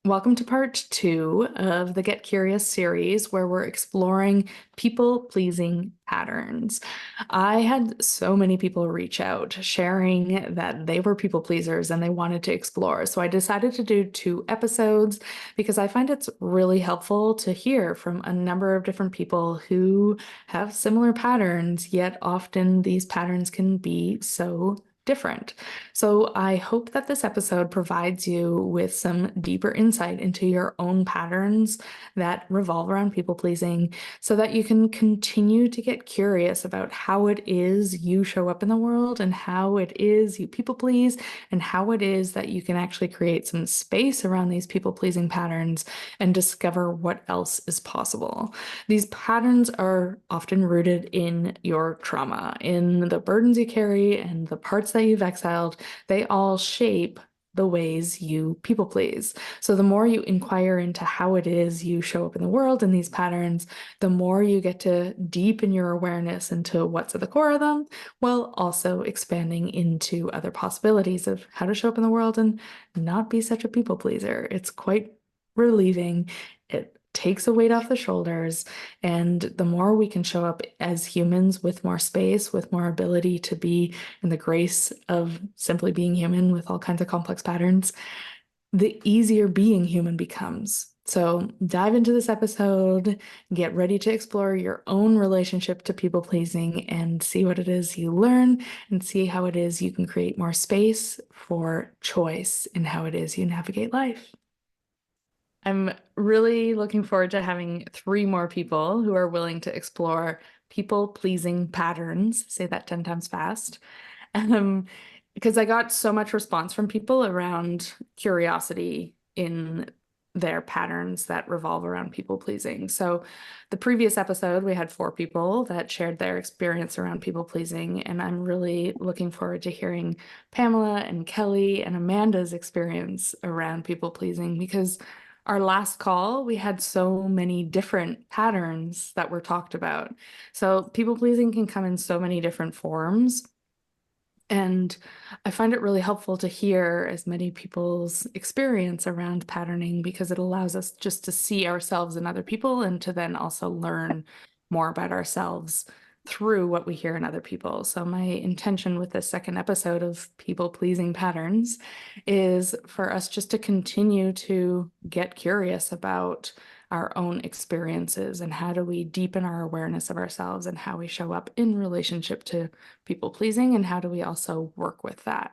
Welcome to part 2 of the Get Curious series, where we're exploring people-pleasing patterns. I had so many people reach out sharing that they were people pleasers and they wanted to explore. So I decided to do 2 episodes because I find it's really helpful to hear from a number of different people who have similar patterns, yet often these patterns can be so different. So I hope that this episode provides you with some deeper insight into your own patterns that revolve around people pleasing so that you can continue to get curious about how it is you show up in the world and how it is you people please and how it is that you can actually create some space around these people pleasing patterns and discover what else is possible. These patterns are often rooted in your trauma, in the burdens you carry and the parts that you've exiled. They all shape the ways you people please. So the more you inquire into how it is you show up in the world in these patterns, the more you get to deepen your awareness into what's at the core of them, while also expanding into other possibilities of how to show up in the world and not be such a people pleaser. It's quite relieving. It takes a weight off the shoulders, and the more we can show up as humans with more space, with more ability to be in the grace of simply being human with all kinds of complex patterns, the easier being human becomes. So dive into this episode, get ready to explore your own relationship to people pleasing and see what it is you learn and see how it is you can create more space for choice in how it is you navigate life. I'm really looking forward to having 3 more people who are willing to explore people-pleasing patterns. Say that 10 times fast. Um, because I got so much response from people around curiosity in their patterns that revolve around people-pleasing. So the previous episode, we had 4 people that shared their experience around people-pleasing, and I'm really looking forward to hearing Pamela and Kelly and Amanda's experience around people-pleasing, because our last call, we had so many different patterns that were talked about. So people pleasing can come in so many different forms. And I find it really helpful to hear as many people's experience around patterning, because it allows us just to see ourselves in other people and to then also learn more about ourselves through what we hear in other people. So my intention with this second episode of people-pleasing patterns is for us just to continue to get curious about our own experiences and how do we deepen our awareness of ourselves and how we show up in relationship to people pleasing and how do we also work with that.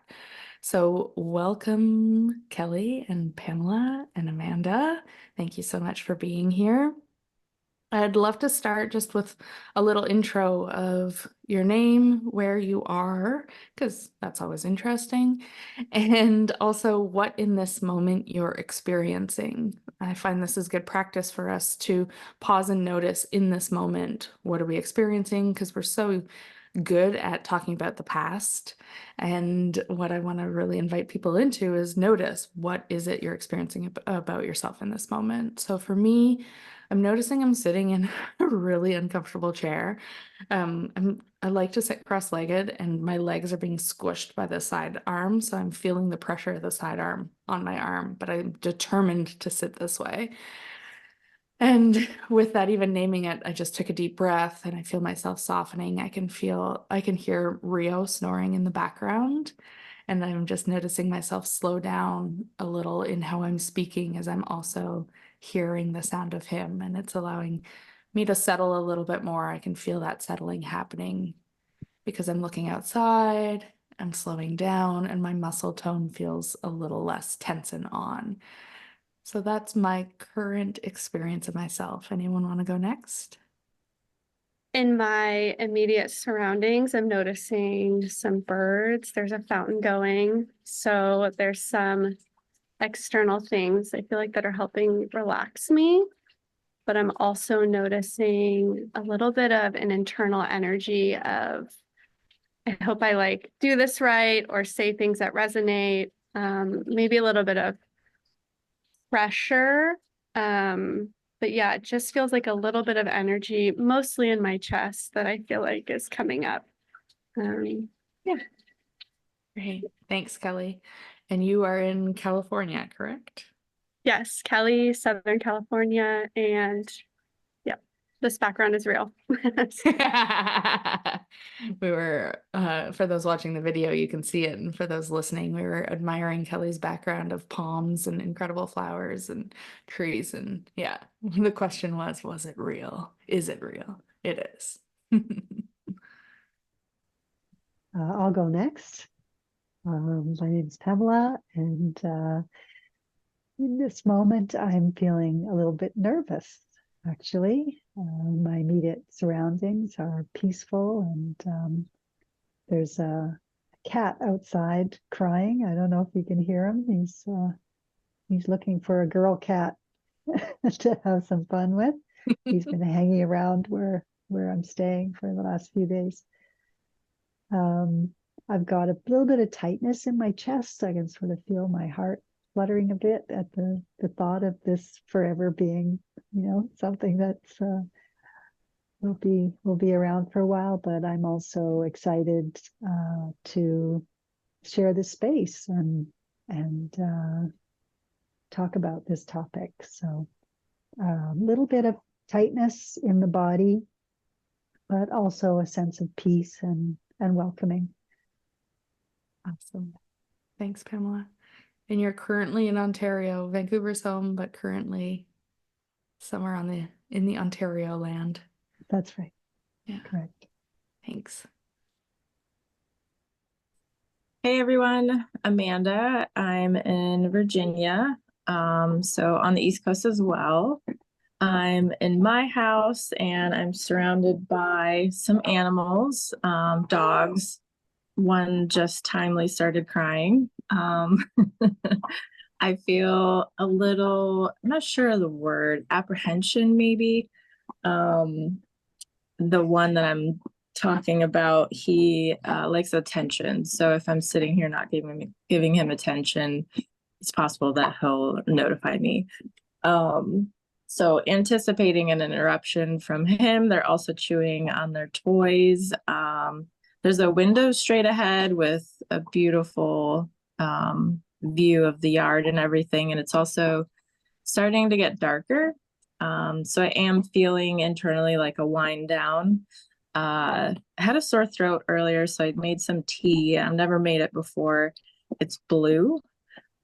So welcome, Kelly and Pamela and Amanda. Thank you so much for being here. I'd love to start just with a little intro of your name, where you are, because that's always interesting, and also what in this moment you're experiencing. I find this is good practice for us to pause and notice in this moment, what are we experiencing? Because we're so good at talking about the past. And what I want to really invite people into is notice what is it you're experiencing about yourself in this moment. So for me, I'm noticing I'm sitting in a really uncomfortable chair. I like to sit cross-legged and my legs are being squished by the side arm. So I'm feeling the pressure of the side arm on my arm, but I'm determined to sit this way. And with that, even naming it, I just took a deep breath and I feel myself softening. I can hear Rio snoring in the background. And I'm just noticing myself slow down a little in how I'm speaking as I'm also hearing the sound of him. And it's allowing me to settle a little bit more. I can feel that settling happening because I'm looking outside, I'm slowing down, and my muscle tone feels a little less tense and on. So that's my current experience of myself. Anyone want to go next? In my immediate surroundings, I'm noticing some birds. There's a fountain going. So there's some external things I feel like that are helping relax me. But I'm also noticing a little bit of an internal energy of, I hope I like do this right or say things that resonate. Maybe a little bit of pressure. But yeah, it just feels like a little bit of energy, mostly in my chest, that I feel like is coming up. Yeah. Great. Thanks, Kelly. And you are in California, correct? Yes, Cali, Southern California, and yep, this background is real. We were, for those watching the video, you can see it. And for those listening, we were admiring Kelly's background of palms and incredible flowers and trees. And yeah, the question was it real? Is it real? It is. I'll go next. My name is Pamela, and in this moment, I'm feeling a little bit nervous, actually. My immediate surroundings are peaceful, and there's a cat outside crying. I don't know if you can hear him. He's looking for a girl cat to have some fun with. He's been hanging around where I'm staying for the last few days. I've got a little bit of tightness in my chest. I can sort of feel my heart fluttering a bit at the thought of this forever being, something that's will be around for a while. But I'm also excited to share this space and talk about this topic. So a little bit of tightness in the body, but also a sense of peace and welcoming. Awesome. Thanks, Pamela. And you're currently in Ontario, Vancouver's home, but currently somewhere in the Ontario land. That's right. Yeah. Correct. Thanks. Hey everyone, Amanda. I'm in Virginia, so on the East Coast as well. I'm in my house and I'm surrounded by some animals, dogs. One just timely started crying. I feel a little, I'm not sure of the word, apprehension maybe. The one that I'm talking about, he likes attention. So if I'm sitting here not giving him attention, it's possible that he'll notify me. So anticipating an interruption from him. They're also chewing on their toys. There's a window straight ahead with a beautiful view of the yard and everything. And it's also starting to get darker. So I am feeling internally like a wind down. I had a sore throat earlier, so I made some tea. I've never made it before. It's blue.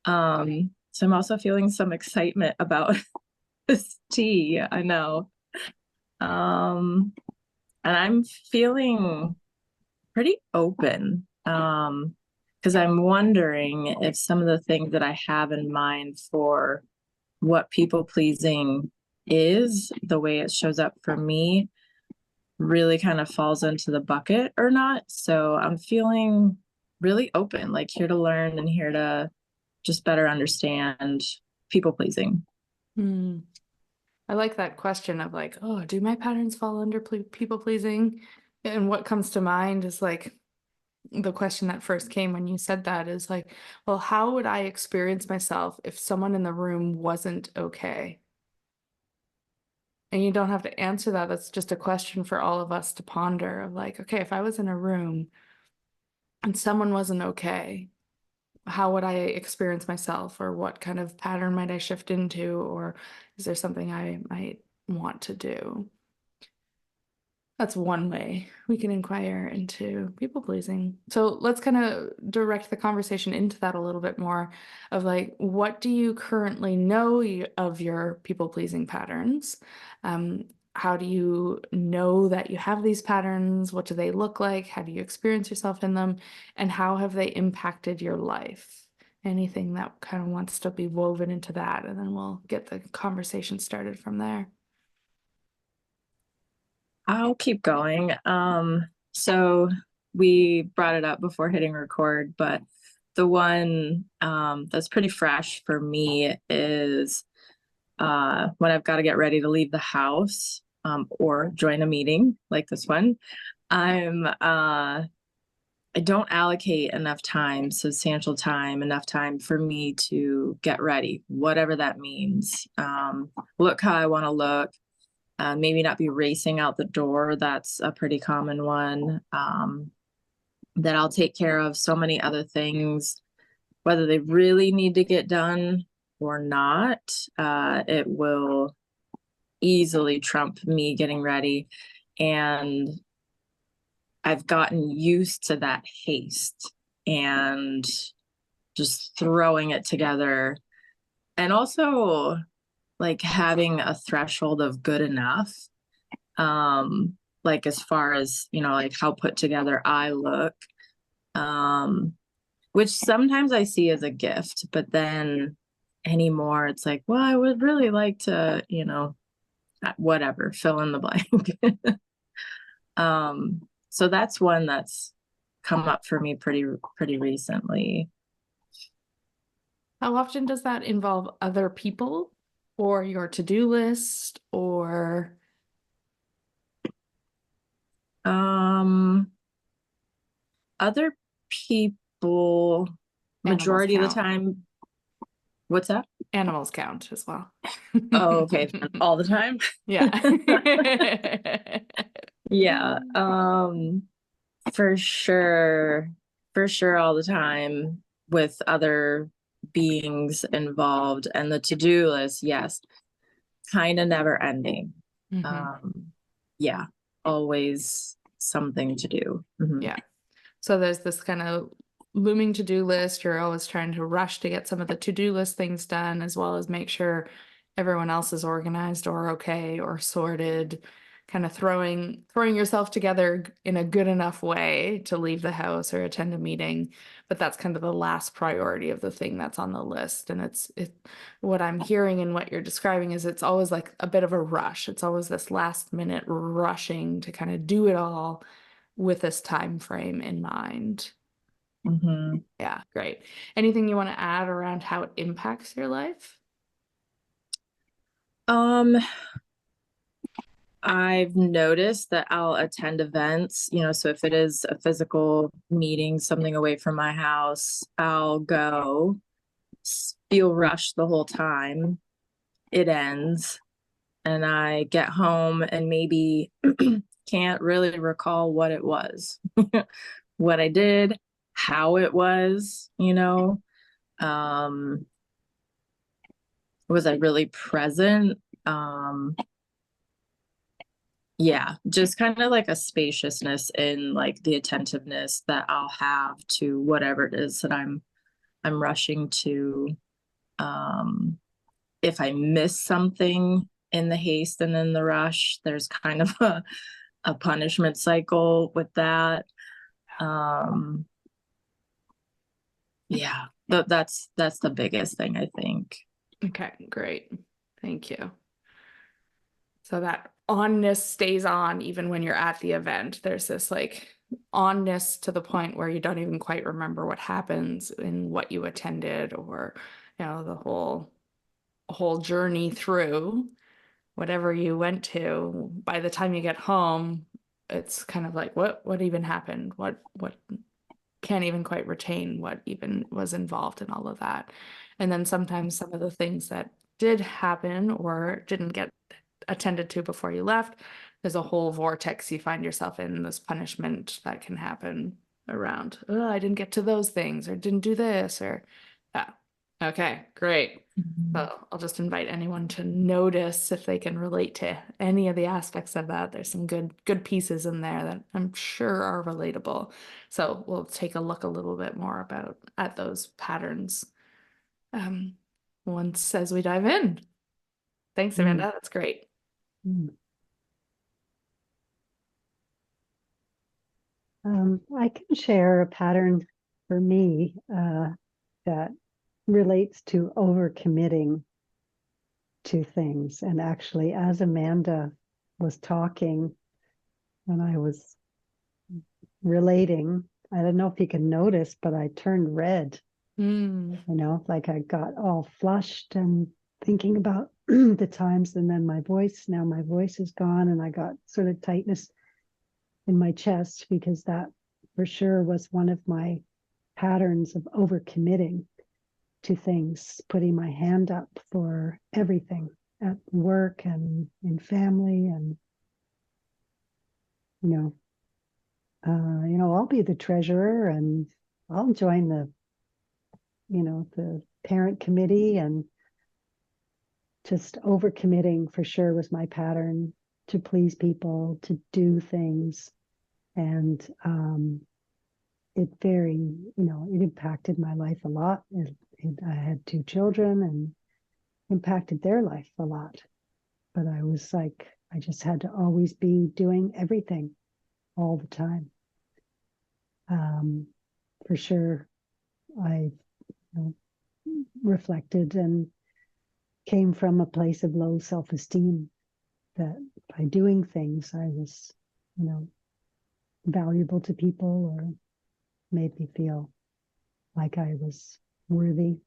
So I'm also feeling some excitement about this tea. I know. And I'm feeling pretty open. Because I'm wondering if some of the things that I have in mind for what people pleasing is, the way it shows up for me, really kind of falls into the bucket or not. So I'm feeling really open, like here to learn and here to just better understand people pleasing. I like that question of like, oh, do my patterns fall under people pleasing? And what comes to mind is like the question that first came when you said that is like, well, how would I experience myself if someone in the room wasn't okay? And you don't have to answer that. That's just a question for all of us to ponder of like, okay, if I was in a room and someone wasn't okay, how would I experience myself, or what kind of pattern might I shift into, or is there something I might want to do? That's one way we can inquire into people pleasing. So let's kind of direct the conversation into that a little bit more of like, what do you currently know of your people pleasing patterns? How do you know that you have these patterns? What do they look like? How do you experience yourself in them? And how have they impacted your life? Anything that kind of wants to be woven into that, and then we'll get the conversation started from there. I'll keep going. So we brought it up before hitting record, but the one that's pretty fresh for me is when I've got to get ready to leave the house or join a meeting like this one. I don't allocate enough time, substantial time, enough time for me to get ready, whatever that means. Look how I want to look. Maybe not be racing out the door. That's a pretty common one. That I'll take care of so many other things, whether they really need to get done or not, it will easily trump me getting ready. And I've gotten used to that haste and just throwing it together. And also like having a threshold of good enough. Like as far as, like how put together I look. Which sometimes I see as a gift, but then anymore it's like, well, I would really like to, whatever, fill in the blank. So that's one that's come up for me pretty recently. How often does that involve other people or your to-do list or Other people, majority of the count? time. What's that? Animals count as well. Oh, okay. All the time. Yeah. Yeah. For sure. For sure all the time with other beings involved, and the to-do list, yes, kind of never ending. Mhm. Yeah, always something to do. Mhm. Yeah. So there's this kind of looming to-do list. You're always trying to rush to get some of the to-do list things done, as well as make sure everyone else is organized or okay or sorted, kind of throwing yourself together in a good enough way to leave the house or attend a meeting. But that's kind of the last priority of the thing that's on the list. And what I'm hearing and what you're describing is it's always like a bit of a rush. It's always this last minute rushing to kind of do it all with this time frame in mind. Mhm. Yeah, great. Anything you want to add around how it impacts your life? I've noticed that I'll attend events, so if it is a physical meeting, something away from my house, I'll go, feel rushed the whole time. It ends, and I get home and maybe can't really recall what it was, what I did, how it was. Was I really present? Yeah, just kind of like a spaciousness in like the attentiveness that I'll have to whatever it is that I'm rushing to. If I miss something in the haste and in the rush, there's kind of a punishment cycle with that. Yeah, that's the biggest thing, I think. Okay, great. Thank you. So that onness stays on even when you're at the event. There's this like onness to the point where you don't even quite remember what happens in what you attended, or the whole journey through whatever you went to. By the time you get home, it's kind of like what even happened? What can't even quite retain what even was involved in all of that. And then sometimes some of the things that did happen or didn't get attended to before you left, there's a whole vortex you find yourself in, this punishment that can happen around, oh, I didn't get to those things or didn't do this or yeah. Okay, great. So I'll just invite anyone to notice if they can relate to any of the aspects of that. There's some good pieces in there that I'm sure are relatable. So we'll take a look a little bit more at those patterns once as we dive in. Thanks, Amanda. That's great. Mm. I can share a pattern for me that relates to overcommitting to things. And actually, as Amanda was talking and I was relating, I don't know if you can notice, but I turned red, like I got all flushed and thinking about the times, and then my voice is gone, and I got sort of tightness in my chest because that for sure was one of my patterns of overcommitting to things, putting my hand up for everything at work and in family, and I'll be the treasurer and I'll join the parent committee, and just overcommitting for sure was my pattern, to please people, to do things. And it it impacted my life a lot. I had 2 children and impacted their life a lot. But I was like, I just had to always be doing everything all the time. For sure, I reflected and came from a place of low self-esteem, that by doing things I was, valuable to people, or made me feel like I was worthy.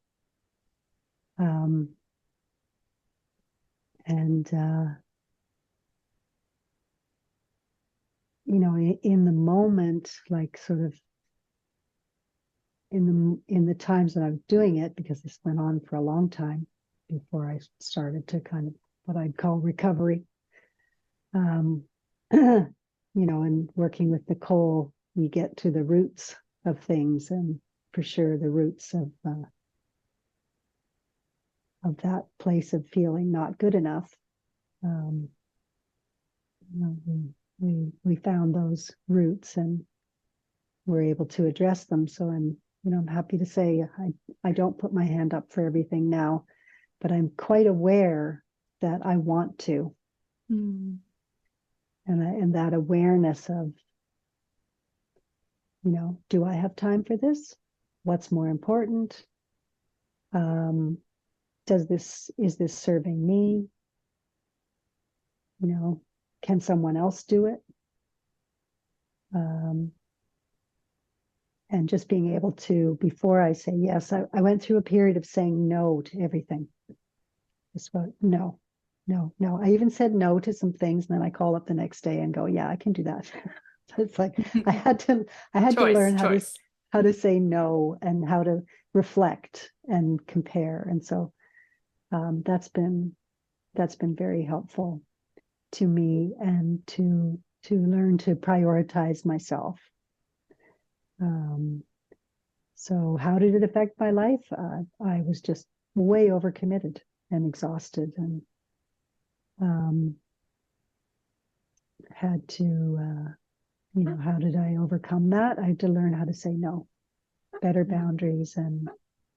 And in the moment, like sort of in the times that I was doing it, because this went on for a long time before I started to kind of what I'd call recovery. And working with Nicole, you get to the roots of things, and for sure the roots of that place of feeling not good enough. We found those roots and were able to address them. So I'm happy to say I don't put my hand up for everything now, but I'm quite aware that I want to. Mm. And that awareness of, do I have time for this? What's more important? Is this serving me? Can someone else do it? And just being able to, before I say yes, I went through a period of saying no to everything. Just about no. I even said no to some things, and then I call up the next day and go, yeah, I can do that. So it's like I had to learn how to say no, and how to reflect and compare. And so that's been very helpful to me, and to learn to prioritize myself. So how did it affect my life? I was just way overcommitted and exhausted, and had to, how did I overcome that? I had to learn how to say no, better boundaries, and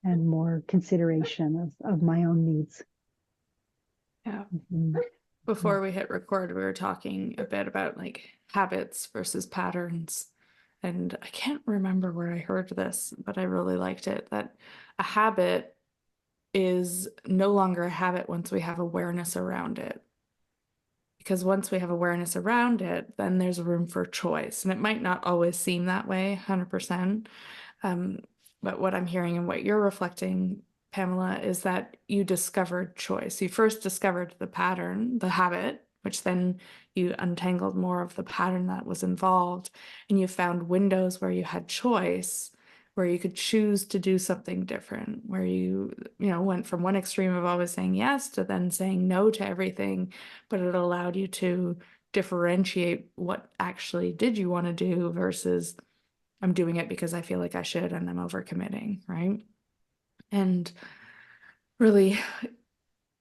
more consideration of my own needs. Yeah. Mm-hmm. Before we hit record, we were talking a bit about like habits versus patterns. And I can't remember where I heard this, but I really liked it, that a habit is no longer a habit once we have awareness around it. Because once we have awareness around it, then there's room for choice. And it might not always seem that way, 100%. But what I'm hearing and what you're reflecting, Pamela, is that you discovered choice. You first discovered the pattern, the habit, which then you untangled more of the pattern that was involved. And you found windows where you had choice, where you could choose to do something different, where you went from one extreme of always saying yes to then saying no to everything, but it allowed you to differentiate what actually did you want to do versus I'm doing it because I feel like I should and I'm overcommitting, right? And really,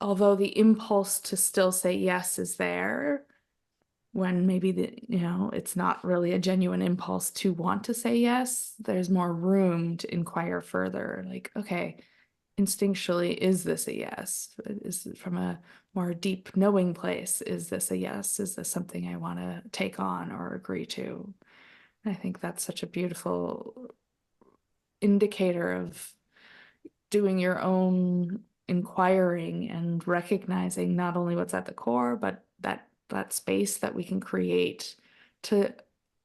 although the impulse to still say yes is there, when maybe it's not really a genuine impulse to want to say yes, there's more room to inquire further. Like, okay, instinctually, is this a yes? Is it from a more deep knowing place? Is this a yes? Is this something I want to take on or agree to? And I think that's such a beautiful indicator of doing your own inquiring and recognizing not only what's at the core, but that space that we can create to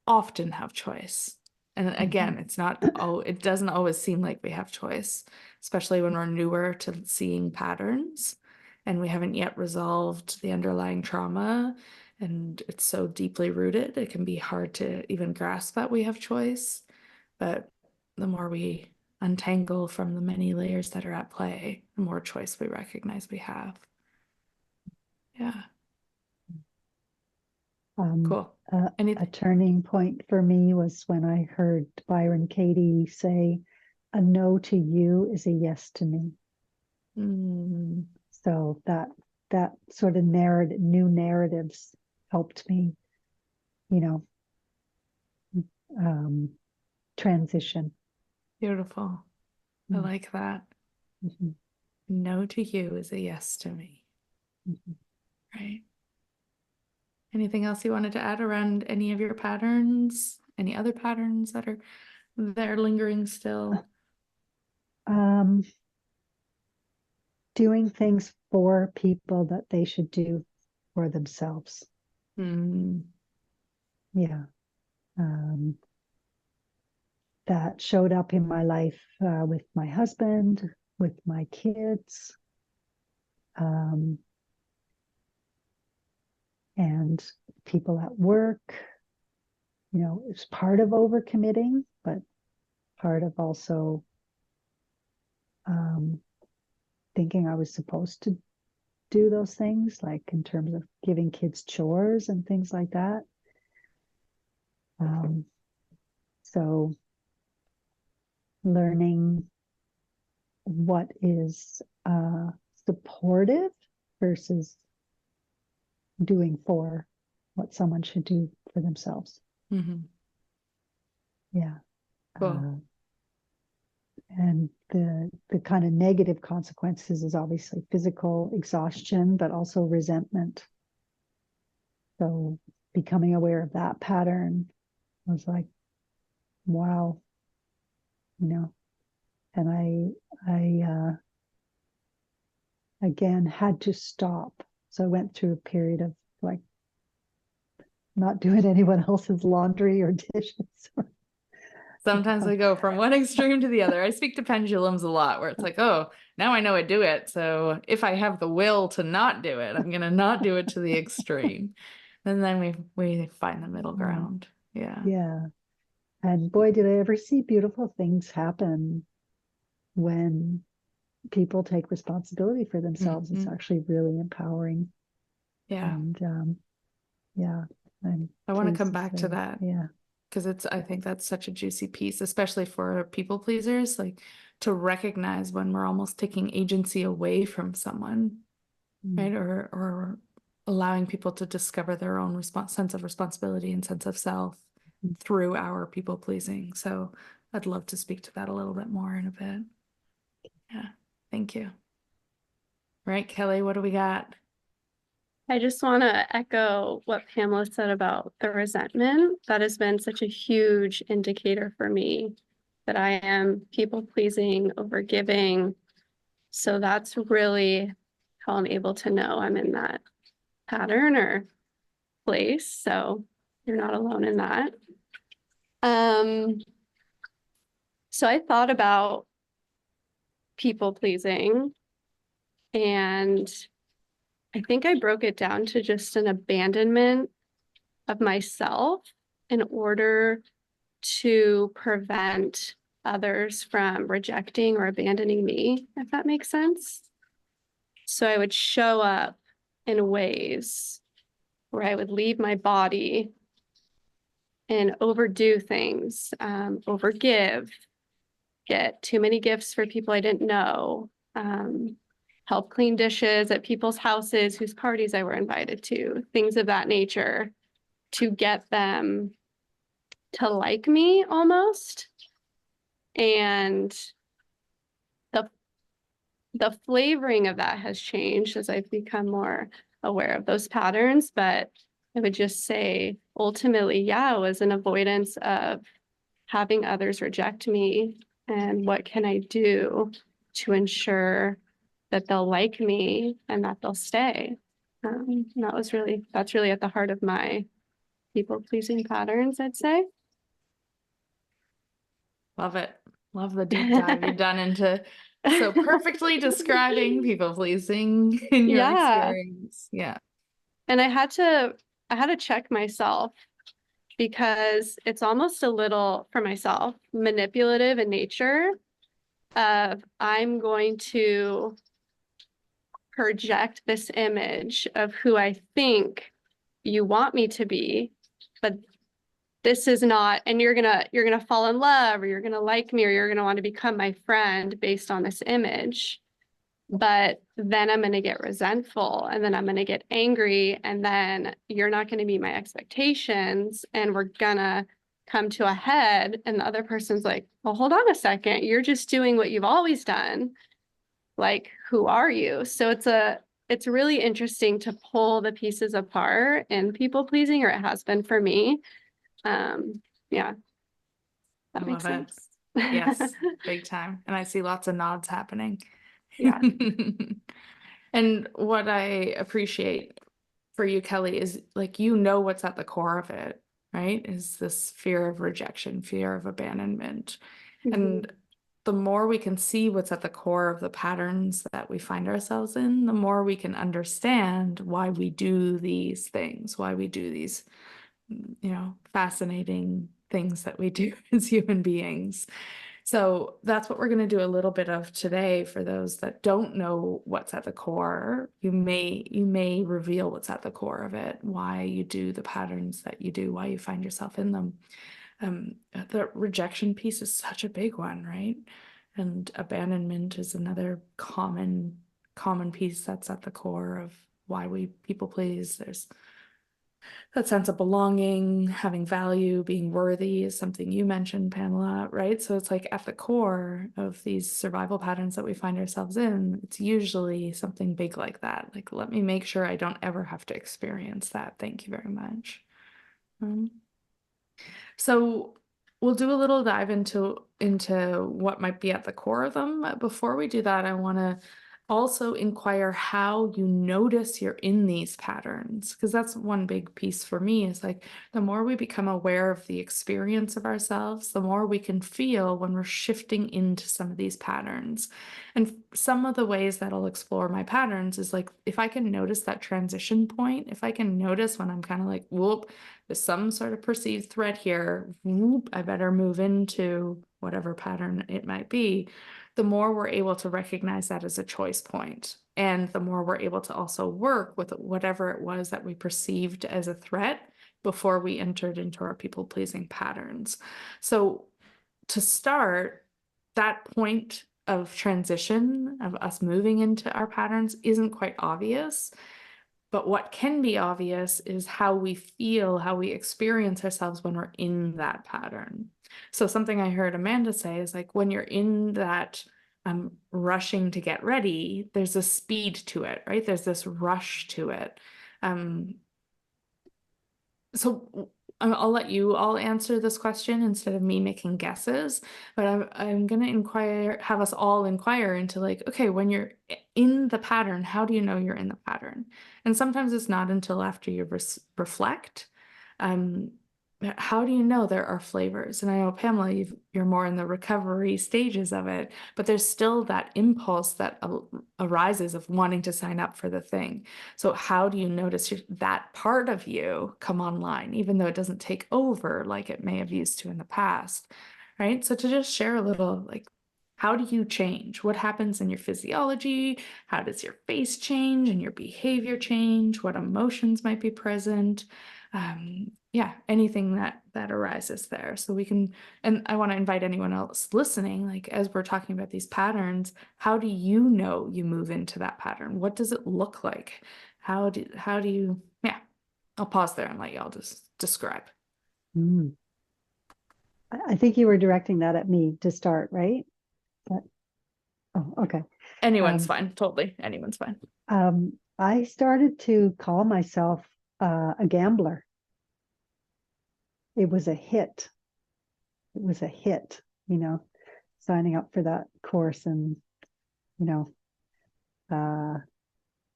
often have choice. And again, it doesn't always seem like we have choice, especially when we're newer to seeing patterns and we haven't yet resolved the underlying trauma, and it's so deeply rooted, it can be hard to even grasp that we have choice. But the more we untangle from the many layers that are at play, the more choice we recognize we have. Yeah. Cool. A turning point for me was when I heard Byron Katie say, "A no to you is a yes to me." Mm. So that that sort of new narratives helped me, you know, transition. Beautiful. I Mm. like that. Mhm, No to you is a yes to me. mhm. Right. Anything else you wanted to add around any of your patterns? Any other patterns that are there lingering still? Um, doing things for people that they should do for themselves. Hmm. Yeah. That showed up in my life with my husband, with my kids, um, and people at work. You know, it's part of overcommitting, but part of also thinking I was supposed to do those things, like in terms of giving kids chores and things like that. So learning what is supportive versus doing for what someone should do for themselves. Mm-hmm. Yeah. Cool. And the kind of negative consequences is obviously physical exhaustion, but also resentment. So becoming aware of that pattern was like, wow, you know, and I again had to stop. So I went through a period of like not doing anyone else's laundry or dishes. Sometimes I go from one extreme to the other. I speak to pendulums a lot where it's like, oh, now I know I do it. So if I have the will to not do it, I'm gonna not do it to the extreme. And then we find the middle ground. Yeah. Yeah. And boy, did I ever see beautiful things happen when people take responsibility for themselves. It's Mhm. actually really empowering. Yeah. And yeah, I'm I want to pleased come to back to say, that yeah. because I think that's such a juicy piece, especially for people pleasers, like to recognize when we're almost taking agency away from someone, Mm. right? Or allowing people to discover their own sense of responsibility and sense of self Mm. through our people pleasing. So I'd love to speak to that a little bit more in a bit. Yeah. Thank you. Right, Kelly, what do we got? I just want to echo what Pamela said about the resentment. That has been such a huge indicator for me that I am people pleasing, overgiving. So that's really how I'm able to know I'm in that pattern or place. So you're not alone in that. So I thought about people pleasing, and I think I broke it down to just an abandonment of myself in order to prevent others from rejecting or abandoning me, if that makes sense. So I would show up in ways where I would leave my body and overdo things, overgive, get too many gifts for people I didn't know, help clean dishes at people's houses whose parties I were invited to, things of that nature to get them to like me almost. And the the flavoring of that has changed as I've become more aware of those patterns. But I would just say ultimately, yeah, it was an avoidance of having others reject me. And what can I do to ensure that they'll like me and that they'll stay? That's really at the heart of my people pleasing patterns, I'd say. Love it. Love the deep dive you've done into so perfectly describing people pleasing in your Yeah. experience. Yeah. And I had to check myself because it's almost a little for myself manipulative in nature of I'm going to project this image of who I think you want me to be, but this is not, and you're gonna fall in love or you're gonna like me or you're gonna want to become my friend based on this image. but then I'm going to get resentful and then I'm going to get angry and then you're not going to meet my expectations and we're going to come to a head and the other person's like, well, hold on a second. You're just doing what you've always done. Like, who are you? So it's really interesting to pull the pieces apart in people pleasing, or it has been for me. Yeah, that I makes love it. sense. Yes, big time. And I see lots of nods happening. Yeah. And what I appreciate for you, Kelly, is like, you know, what's at the core of it, right? Is this fear of rejection, fear of abandonment. And the more we can see what's at the core of the patterns that we find ourselves in, the more we can understand why we do these things, why we do these, fascinating things that we do as human beings. So that's what we're going to do a little bit of today. For those that don't know what's at the core, you may reveal what's at the core of it, why you do the patterns that you do, why you find yourself in them. The rejection piece is such a big one, right? And abandonment is another common piece that's at the core of why we people please. There's that sense of belonging, having value, being worthy is something you mentioned, Pamela, right? So it's like at the core of these survival patterns that we find ourselves in, it's usually something big like that. Like, let me make sure I don't ever have to experience that. Thank you very much. So we'll do a little dive into what might be at the core of them. Before we do that, I want to also inquire how you notice you're in these patterns, because that's one big piece for me, is like, the more we become aware of the experience of ourselves, the more we can feel when we're shifting into some of these patterns. And some of the ways that I'll explore my patterns is like, if I can notice that transition point, if I can notice when I'm kind of like, whoop, there's some sort of perceived threat here, whoop, I better move into whatever pattern it might be, the more we're able to recognize that as a choice point, and the more we're able to also work with whatever it was that we perceived as a threat before we entered into our people-pleasing patterns. So to start, that point of transition of us moving into our patterns isn't quite obvious. But what can be obvious is how we feel, how we experience ourselves when we're in that pattern. So something I heard Amanda say is like, when you're in that rushing to get ready, there's a speed to it, right? There's this rush to it. So I'll let you all answer this question instead of me making guesses, but I'm going to have us all inquire into like, okay, when you're in the pattern, how do you know you're in the pattern? And sometimes it's not until after you reflect. How do you know there are flavors? And I know, Pamela, you're more in the recovery stages of it, but there's still that impulse that arises of wanting to sign up for the thing. So how do you notice that part of you come online, even though it doesn't take over like it may have used to in the past, right? So to just share a little, like, how do you change? What happens in your physiology? How does your face change and your behavior change? What emotions might be present? Anything that arises there. So we can, and I want to invite anyone else listening, like, as we're talking about these patterns, how do you know you move into that pattern? What does it look like? How do you, I'll pause there and let y'all just describe. I think you were directing that at me to start, right? Oh, okay. Anyone's fine. Totally. Anyone's fine. I started to call myself a gambler. It was a hit. It was a hit, signing up for that course and,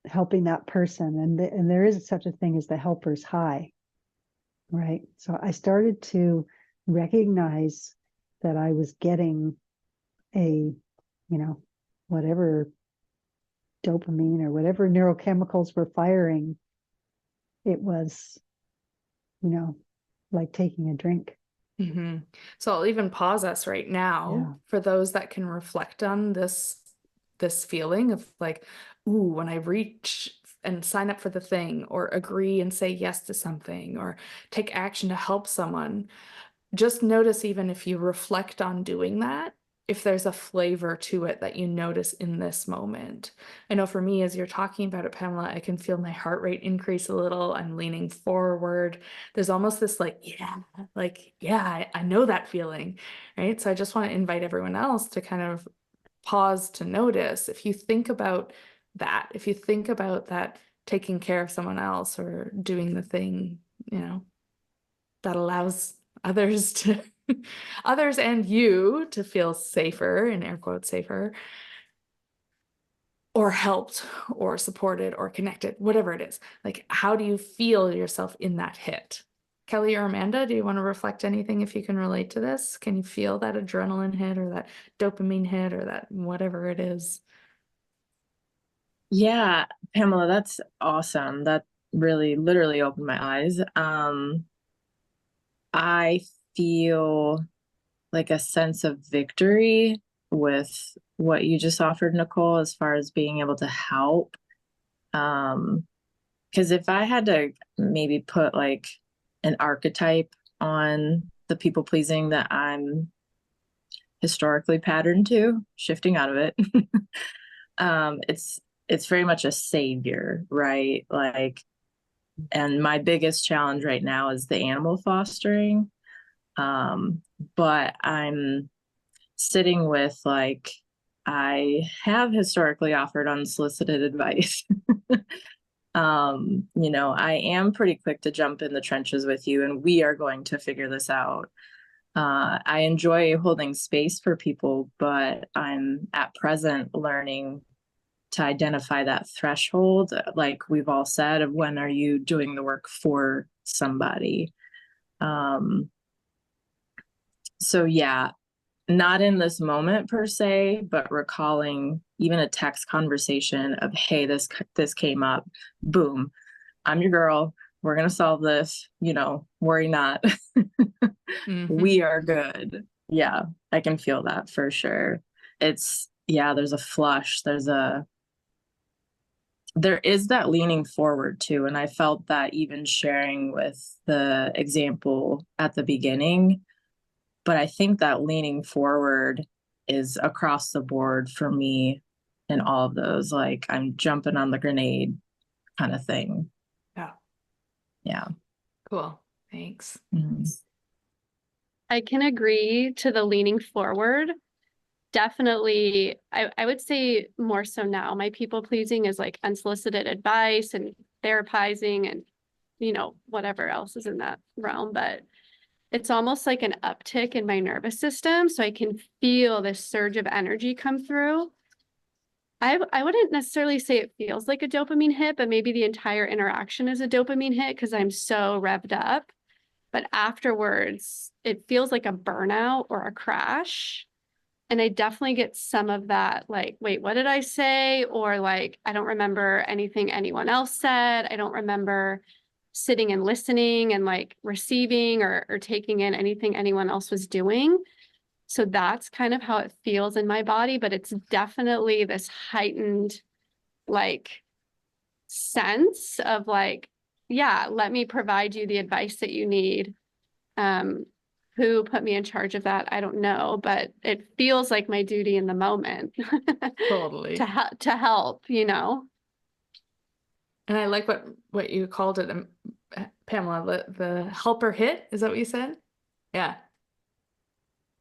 helping that person. And there is such a thing as the helper's high, right? So I started to recognize that I was getting a, whatever dopamine or whatever neurochemicals were firing. It was, like taking a drink. Mm-hmm. So I'll even pause us right now for those that can reflect on this feeling of like, ooh, when I reach and sign up for the thing, or agree and say yes to something, or take action to help someone, just notice, even if you reflect on doing that, if there's a flavor to it that you notice in this moment. I know for me, as you're talking about it, Pamela, I can feel my heart rate increase a little. I'm leaning forward. There's almost this I know that feeling, right? So I just want to invite everyone else to kind of pause to notice. If you think about that, if you think about that taking care of someone else or doing the thing, that allows others to others and you to feel safer, in air quotes safer, or helped or supported or connected, whatever it is. Like, how do you feel yourself in that hit? Kelly or Amanda, do you want to reflect anything if you can relate to this? Can you feel that adrenaline hit or that dopamine hit or that whatever it is? Yeah, Pamela, that's awesome. That really literally opened my eyes. I feel like a sense of victory with what you just offered, Nicole, as far as being able to help. Because if I had to maybe put like an archetype on the people pleasing that I'm historically patterned to, shifting out of it, it's very much a savior, right? Like, and my biggest challenge right now is the animal fostering. But I'm sitting with like, I have historically offered unsolicited advice. I am pretty quick to jump in the trenches with you, and we are going to figure this out. I enjoy holding space for people, but I'm at present learning to identify that threshold, like we've all said, of when are you doing the work for somebody. So yeah, not in this moment per se, but recalling even a text conversation of, hey, this came up, boom, I'm your girl, we're gonna solve this, worry not. We are good. Yeah, I can feel that for sure. There's a flush, there is that leaning forward too. And I felt that even sharing with the example at the beginning, but I think that leaning forward is across the board for me in all of those. Like, I'm jumping on the grenade kind of thing. Yeah. Yeah. Cool. Thanks. Mm-hmm. I can agree to the leaning forward. Definitely, I would say more so now. My people pleasing is like unsolicited advice and therapizing and, whatever else is in that realm. But it's almost like an uptick in my nervous system. So I can feel this surge of energy come through. I wouldn't necessarily say it feels like a dopamine hit, but maybe the entire interaction is a dopamine hit because I'm so revved up. But afterwards, it feels like a burnout or a crash. And I definitely get some of that, like, wait, what did I say? Or like, I don't remember anything anyone else said. I don't remember sitting and listening and like receiving or taking in anything anyone else was doing. So that's kind of how it feels in my body, but it's definitely this heightened like sense of like, yeah, let me provide you the advice that you need. Who put me in charge of that? I don't know, but it feels like my duty in the moment Totally. to help, And I like what you called it, Pamela, the helper hit. Is that what you said? Yeah.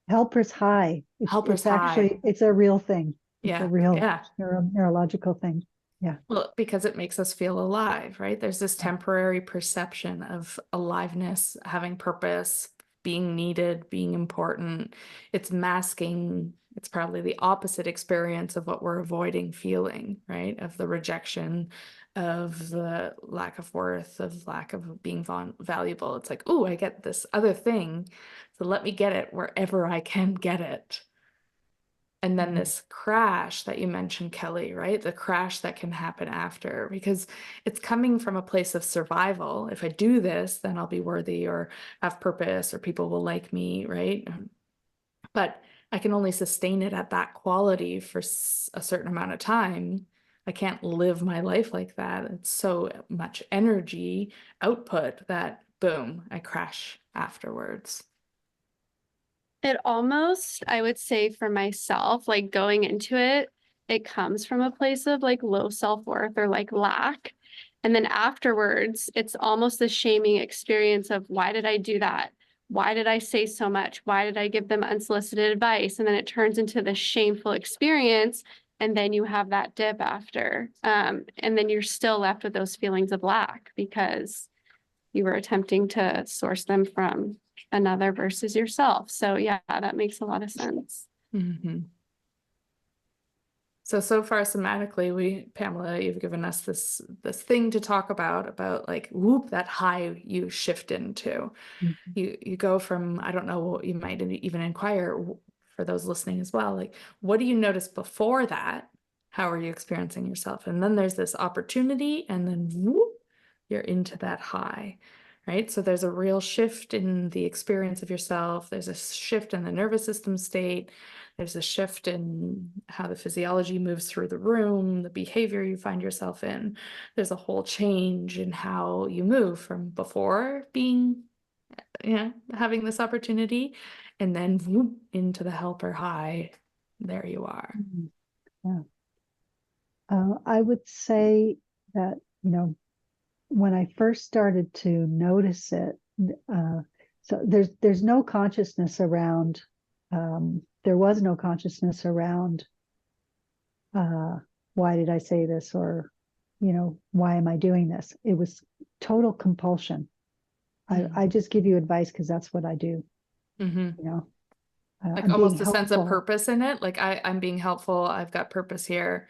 Helper's high. Helper's It's actually, high. it's a real thing. It's Yeah. a real Yeah. neurological thing. Yeah. Well, because it makes us feel alive, right? There's this Yeah. temporary perception of aliveness, having purpose, being needed, being important. It's masking, it's probably the opposite experience of what we're avoiding feeling, right? Of the rejection, of the lack of worth, of lack of being valuable. It's like, oh, I get this other thing. So let me get it wherever I can get it. And then this crash that you mentioned, Kelly, right? The crash that can happen after, because it's coming from a place of survival. If I do this, then I'll be worthy or have purpose or people will like me, right? But I can only sustain it at that quality for a certain amount of time. I can't live my life like that. It's so much energy output that boom, I crash afterwards. It almost, I would say for myself, like going into it, it comes from a place of like low self-worth or like lack. And then afterwards, it's almost a shaming experience of why did I do that? Why did I say so much? Why did I give them unsolicited advice? And then it turns into this shameful experience. And then you have that dip after. And then you're still left with those feelings of lack because you were attempting to source them from another versus yourself. So yeah, that makes a lot of sense. Mm-hmm. So far somatically, Pamela, you've given us this thing to talk about like, whoop, that high you shift into. Mhm. You go from, I don't know, you might even inquire for those listening as well, like, what do you notice before that? How are you experiencing yourself? And then there's this opportunity, and then whoop, you're into that high, right? So there's a real shift in the experience of yourself. There's a shift in the nervous system state. There's a shift in how the physiology moves through the room, the behavior you find yourself in. There's a whole change in how you move from before being, having this opportunity, and then whoop, into the helper high. There you are. Mhm. Yeah. I would say that, when I first started to notice it, so there's no consciousness around, there was no consciousness around, why did I say this, or, why am I doing this? It was total compulsion. I just give you advice because that's what I do, Mm-hmm. Like I'm being almost a sense of helpful. purpose in it. Like I'm being helpful. I've got purpose here.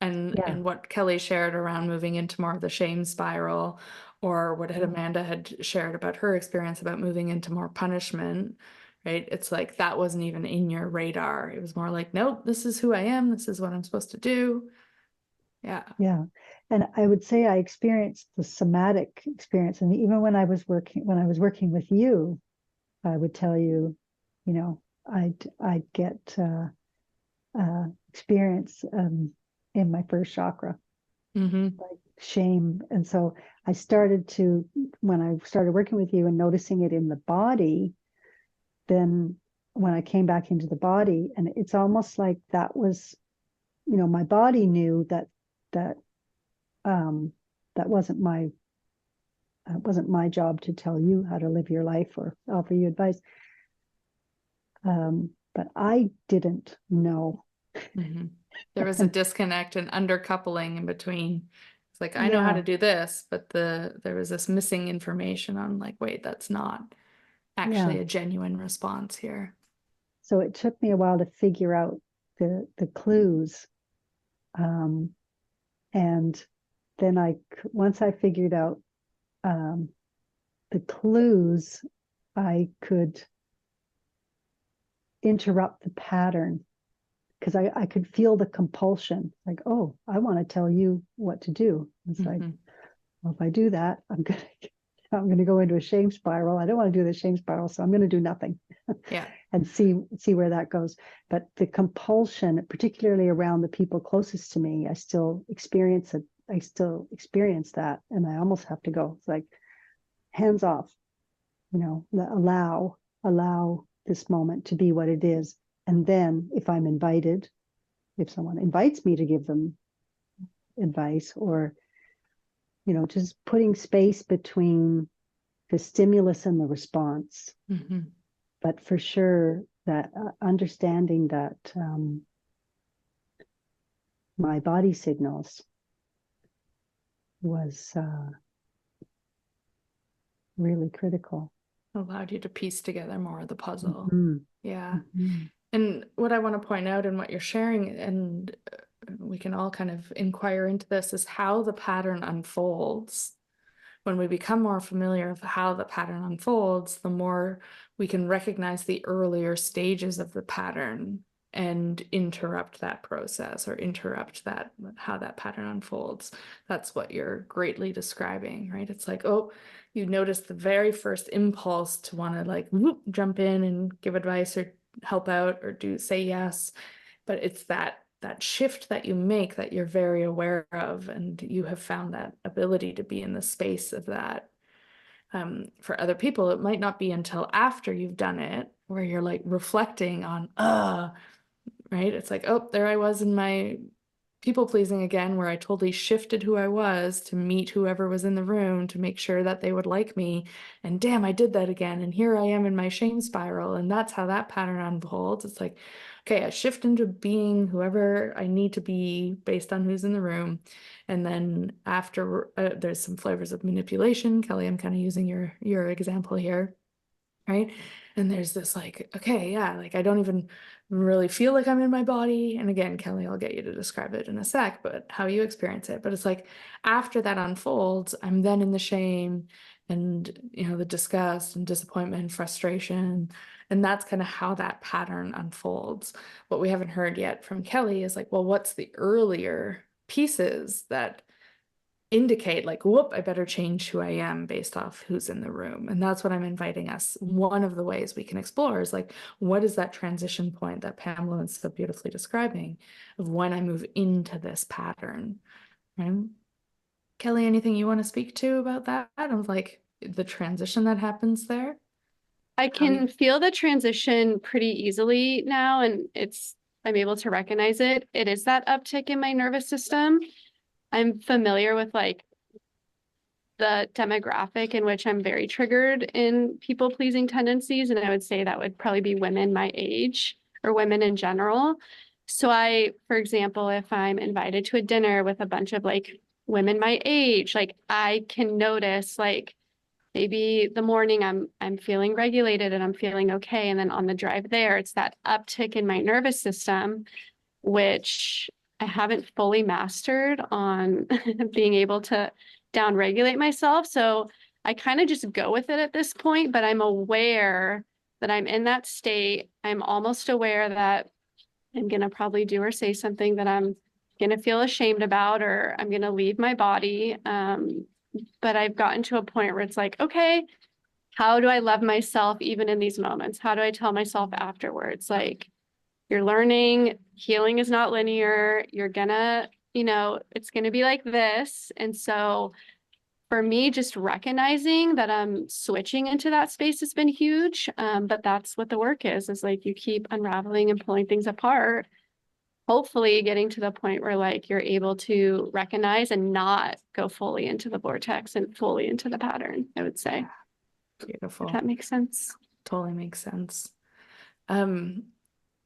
And Yeah. what Kelly shared around moving into more of the shame spiral, or what had Yeah. Amanda had shared about her experience about moving into more punishment, right? It's like that wasn't even in your radar. It was more like, nope, this is who I am. This is what I'm supposed to do. Yeah. Yeah. And I would say I experienced the somatic experience. And even when I was working with you, I would tell you, I'd get experience in my first chakra, Mm-hmm. like shame. And so I started to, when I started working with you and noticing it in the body, then when I came back into the body, and it's almost like that was, my body knew that um, that wasn't my job to tell you how to live your life or offer you advice. But I didn't know. Mm-hmm. There was a disconnect and undercoupling in between. It's like, I know how Yeah, to do this, but there was this missing information on like, wait, that's not yeah. actually a genuine response here. So it took me a while to figure out the clues, um, and then once I figured out um, the clues, I could interrupt the pattern because I could feel the compulsion, like, oh, I want to tell you what to do. It's like, Mm-hmm. well, if I do that, I'm gonna go into a shame spiral. I don't want to do the shame spiral, so I'm going to do nothing. Yeah. And see where that goes. But the compulsion, particularly around the people closest to me, I still experience it. I still experience that, and I almost have to go. It's like hands off, allow this moment to be what it is. And then if I'm invited, if someone invites me to give them advice, or just putting space between the stimulus and the response. Mm-hmm. But for sure, that understanding that my body signals was really critical. Allowed you to piece together more of the puzzle. Mm-hmm. Yeah. Mm-hmm. And what I want to point out in what you're sharing, and we can all kind of inquire into this, is how the pattern unfolds. When we become more familiar of how the pattern unfolds, the more we can recognize the earlier stages of the pattern and interrupt that process, or interrupt that, how that pattern unfolds. That's what you're greatly describing, right? It's like, oh, you notice the very first impulse to want to like whoop, jump in and give advice or help out or say yes, but it's that shift that you make that you're very aware of, and you have found that ability to be in the space of that. For other people, it might not be until after you've done it where you're like reflecting on, right? It's like, oh, there I was in my people pleasing again, where I totally shifted who I was to meet whoever was in the room to make sure that they would like me. And damn, I did that again. And here I am in my shame spiral. And that's how that pattern unfolds. It's like, okay, I shift into being whoever I need to be based on who's in the room. And then after there's some flavors of manipulation. Kelly, I'm kind of using your example here. Right. And there's this like, okay, yeah, like I don't even really feel like I'm in my body. And again, Kelly, I'll get you to describe it in a sec, but how you experience it. But it's like after that unfolds, I'm then in the shame and, you know, the disgust and disappointment and frustration. And that's kind of how that pattern unfolds. What we haven't heard yet from Kelly is like, well, what's the earlier pieces that indicate like, whoop, I better change who I am based off who's in the room. And that's what I'm inviting us. One of the ways we can explore is like, what is that transition point that Pamela is so beautifully describing of when I move into this pattern, right? Kelly, anything you want to speak to about that? Of like the transition that happens there? I can feel the transition pretty easily now, and I'm able to recognize it. It is that uptick in my nervous system. I'm familiar with like the demographic in which I'm very triggered in people pleasing tendencies. And I would say that would probably be women my age or women in general. So for example, if I'm invited to a dinner with a bunch of like women my age, like I can notice like maybe the morning I'm feeling regulated and I'm feeling okay. And then on the drive there, it's that uptick in my nervous system, which I haven't fully mastered on being able to downregulate myself. So I kind of just go with it at this point, but I'm aware that I'm in that state. I'm almost aware that I'm going to probably do or say something that I'm going to feel ashamed about, or I'm going to leave my body. But I've gotten to a point where it's like, okay, how do I love myself even in these moments? How do I tell myself afterwards? Like, you're learning, healing is not linear. You're gonna, it's gonna be like this. And so for me, just recognizing that I'm switching into that space has been huge. But that's what the work is like you keep unraveling and pulling things apart, hopefully getting to the point where like you're able to recognize and not go fully into the vortex and fully into the pattern, I would say. Beautiful. If that makes sense. Totally makes sense.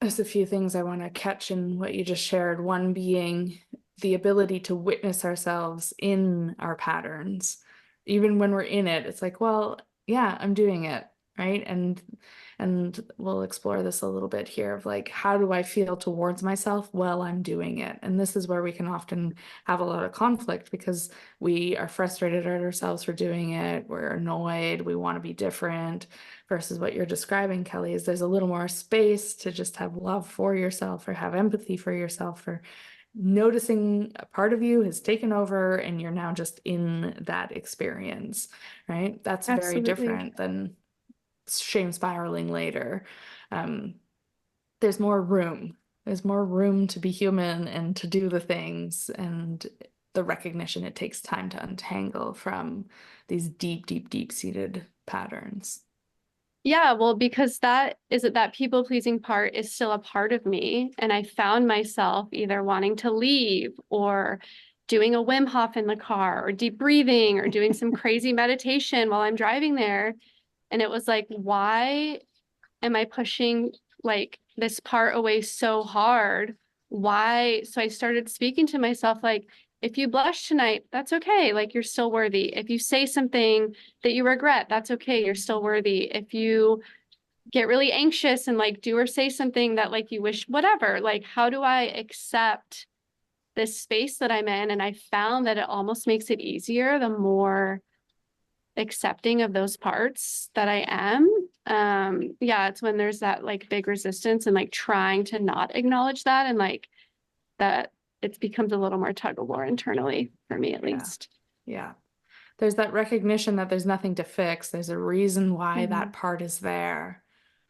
There's a few things I want to catch in what you just shared. One being the ability to witness ourselves in our patterns. Even when we're in it, it's like, well, yeah, I'm doing it, right? And we'll explore this a little bit here of like, how do I feel towards myself while I'm doing it? And this is where we can often have a lot of conflict because we are frustrated at ourselves for doing it. We're annoyed. We want to be different. Versus what you're describing, Kelly, is there's a little more space to just have love for yourself or have empathy for yourself, for noticing a part of you has taken over and you're now just in that experience, right? That's very Absolutely. different than shame spiraling later. There's more room. There's more room to be human and to do the things, and the recognition it takes time to untangle from these deep, deep, deep-seated patterns. Yeah, well, because that people pleasing part is still a part of me. And I found myself either wanting to leave or doing a Wim Hof in the car or deep breathing or doing some crazy meditation while I'm driving there. And it was like, why am I pushing like this part away so hard? Why? So I started speaking to myself like, if you blush tonight, that's okay. Like you're still worthy. If you say something that you regret, that's okay. You're still worthy. If you get really anxious and like do or say something that like you wish, whatever, like how do I accept this space that I'm in? And I found that it almost makes it easier the more accepting of those parts that I am. Yeah, it's when there's that like big resistance and like trying to not acknowledge that and like that it becomes a little more tug of war internally for me at least. Yeah. There's that recognition that there's nothing to fix. There's a reason why that part is there,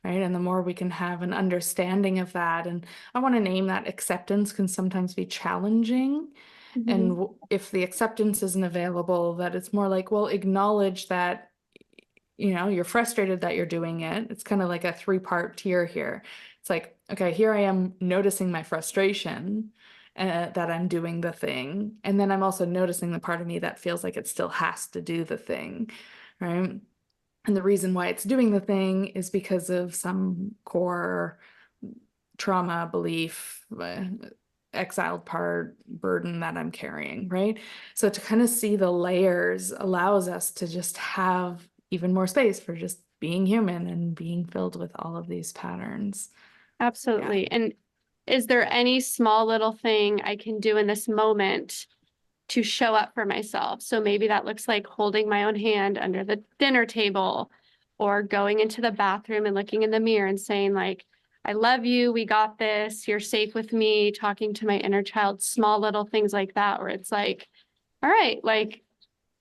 right? And the more we can have an understanding of that, and I want to name that acceptance can sometimes be challenging. And if the acceptance isn't available, that it's more like, well, acknowledge that you're frustrated that you're doing it. It's kind of like a three-part tier here. It's like, okay, here I am noticing my frustration that I'm doing the thing. And then I'm also noticing the part of me that feels like it still has to do the thing, right? And the reason why it's doing the thing is because of some core trauma, belief, exiled part, burden that I'm carrying, right? So to kind of see the layers allows us to just have even more space for just being human and being filled with all of these patterns. Absolutely. And is there any small little thing I can do in this moment to show up for myself? So maybe that looks like holding my own hand under the dinner table, or going into the bathroom and looking in the mirror and saying, like, I love you, we got this, you're safe with me, talking to my inner child, small little things like that, where it's like, all right, like,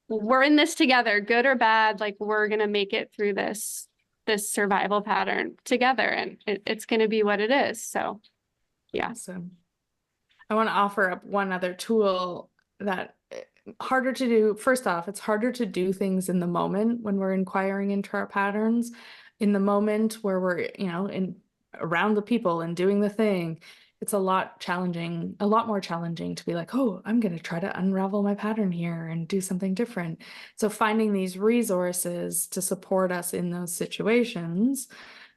we're in this together, good or bad, like, we're gonna make it through this survival pattern together, and it's gonna be what it is. So yeah. So I want to offer up one other tool that harder to do. First off, it's harder to do things in the moment when we're inquiring into our patterns. In the moment where we're, in around the people and doing the thing, it's a lot more challenging to be like, oh, I'm going to try to unravel my pattern here and do something different. So finding these resources to support us in those situations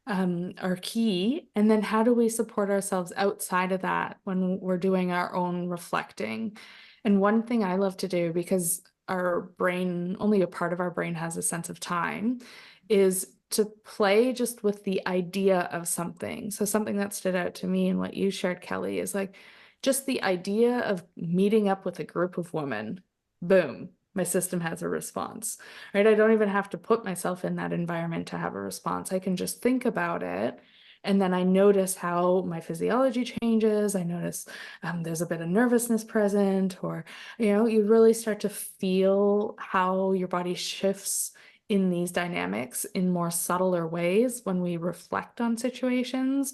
are key. And then how do we support ourselves outside of that when we're doing our own reflecting? And one thing I love to do, because our brain, only a part of our brain has a sense of time, is to play just with the idea of something. So something that stood out to me and what you shared, Kelly, is like just the idea of meeting up with a group of women. Boom, my system has a response, right? I don't even have to put myself in that environment to have a response. I can just think about it. And then I notice how my physiology changes. I notice there's a bit of nervousness present, or, you really start to feel how your body shifts in these dynamics in more subtler ways when we reflect on situations,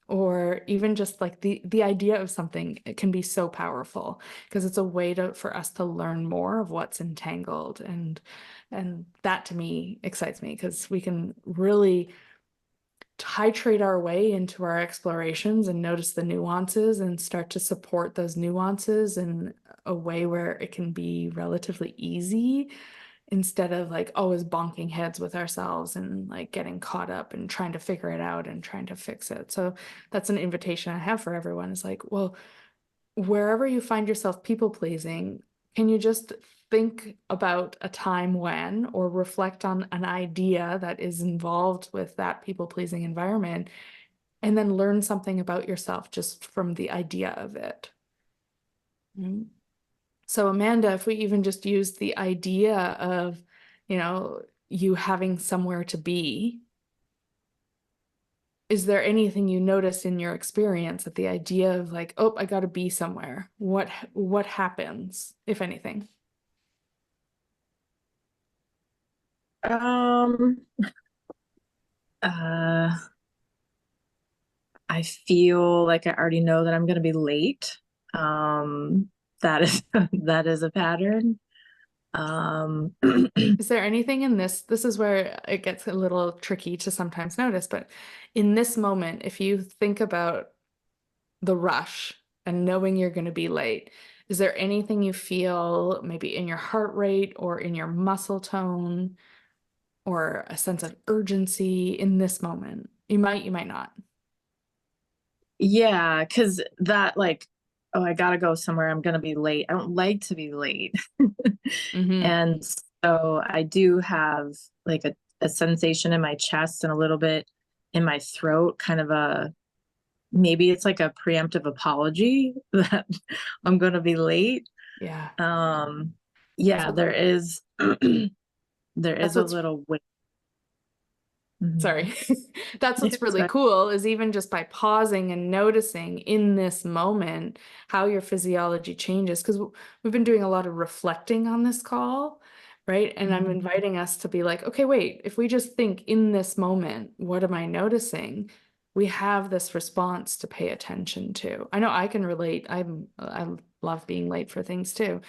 or even just like the idea of something. It can be so powerful because it's a way for us to learn more of what's entangled, and that to me excites me because we can really titrate our way into our explorations and notice the nuances and start to support those nuances in a way where it can be relatively easy, instead of like always bonking heads with ourselves and like getting caught up and trying to figure it out and trying to fix it. So that's an invitation I have for everyone, is like, well, wherever you find yourself people pleasing, can you just think about a time when, or reflect on an idea that is involved with that people pleasing environment, and then learn something about yourself just from the idea of it. So Amanda, if we even just use the idea of, you having somewhere to be, is there anything you notice in your experience at the idea of like, oh, I got to be somewhere? What happens, if anything? Um, I feel like I already know that I'm going to be late. That is that is a pattern. Is there anything in this is where it gets a little tricky to sometimes notice, but in this moment, if you think about the rush and knowing you're going to be late, is there anything you feel maybe in your heart rate or in your muscle tone or a sense of urgency in this moment? You might not. Yeah, because that, like, oh, I gotta go somewhere, I'm gonna be late. I don't like to be late. Mm-hmm. And so I do have like a sensation in my chest and a little bit in my throat, kind of maybe it's like a preemptive apology that I'm gonna be late. Yeah. Yeah, So there is there that's is a what's little weight. Mhm. sorry. That's what's It's really fine. cool, is even just by pausing and noticing in this moment how your physiology changes. Because we've been doing a lot of reflecting on this call, right? And I'm Mhm. inviting us to be like, okay, wait, if we just think in this moment, what am I noticing? we have this response to pay attention to. I know I can relate. I love being late for things too.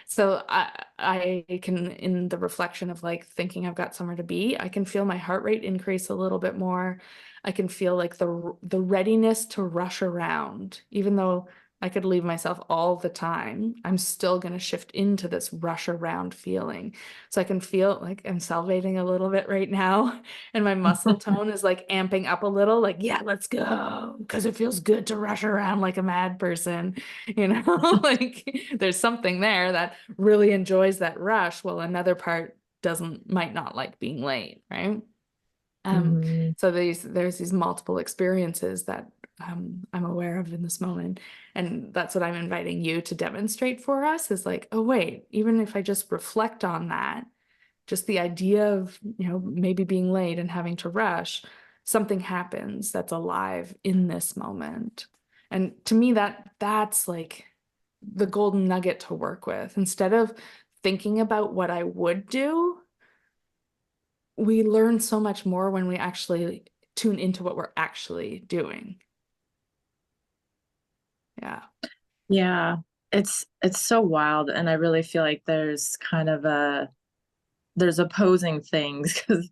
So I can, in the reflection of like thinking I've got somewhere to be, I can feel my heart rate increase a little bit more. I can feel like the readiness to rush around, even though I could leave myself all the time, I'm still going to shift into this rush around feeling. So I can feel like I'm salivating a little bit right now, and my muscle tone is like amping up a little, like, yeah, let's go, because it feels good to rush around like a mad person, you know, like there's something there that really enjoys that rush, while another part might not like being late, right? Mhm. So there's these multiple experiences that I'm aware of in this moment. And that's what I'm inviting you to demonstrate for us, is like, oh, wait, even if I just reflect on that, just the idea of, maybe being late and having to rush, something happens that's alive in this moment. And to me, that's like the golden nugget to work with. Instead of thinking about what I would do, we learn so much more when we actually tune into what we're actually doing. Yeah. Yeah, it's so wild, and I really feel like there's kind of there's opposing things, because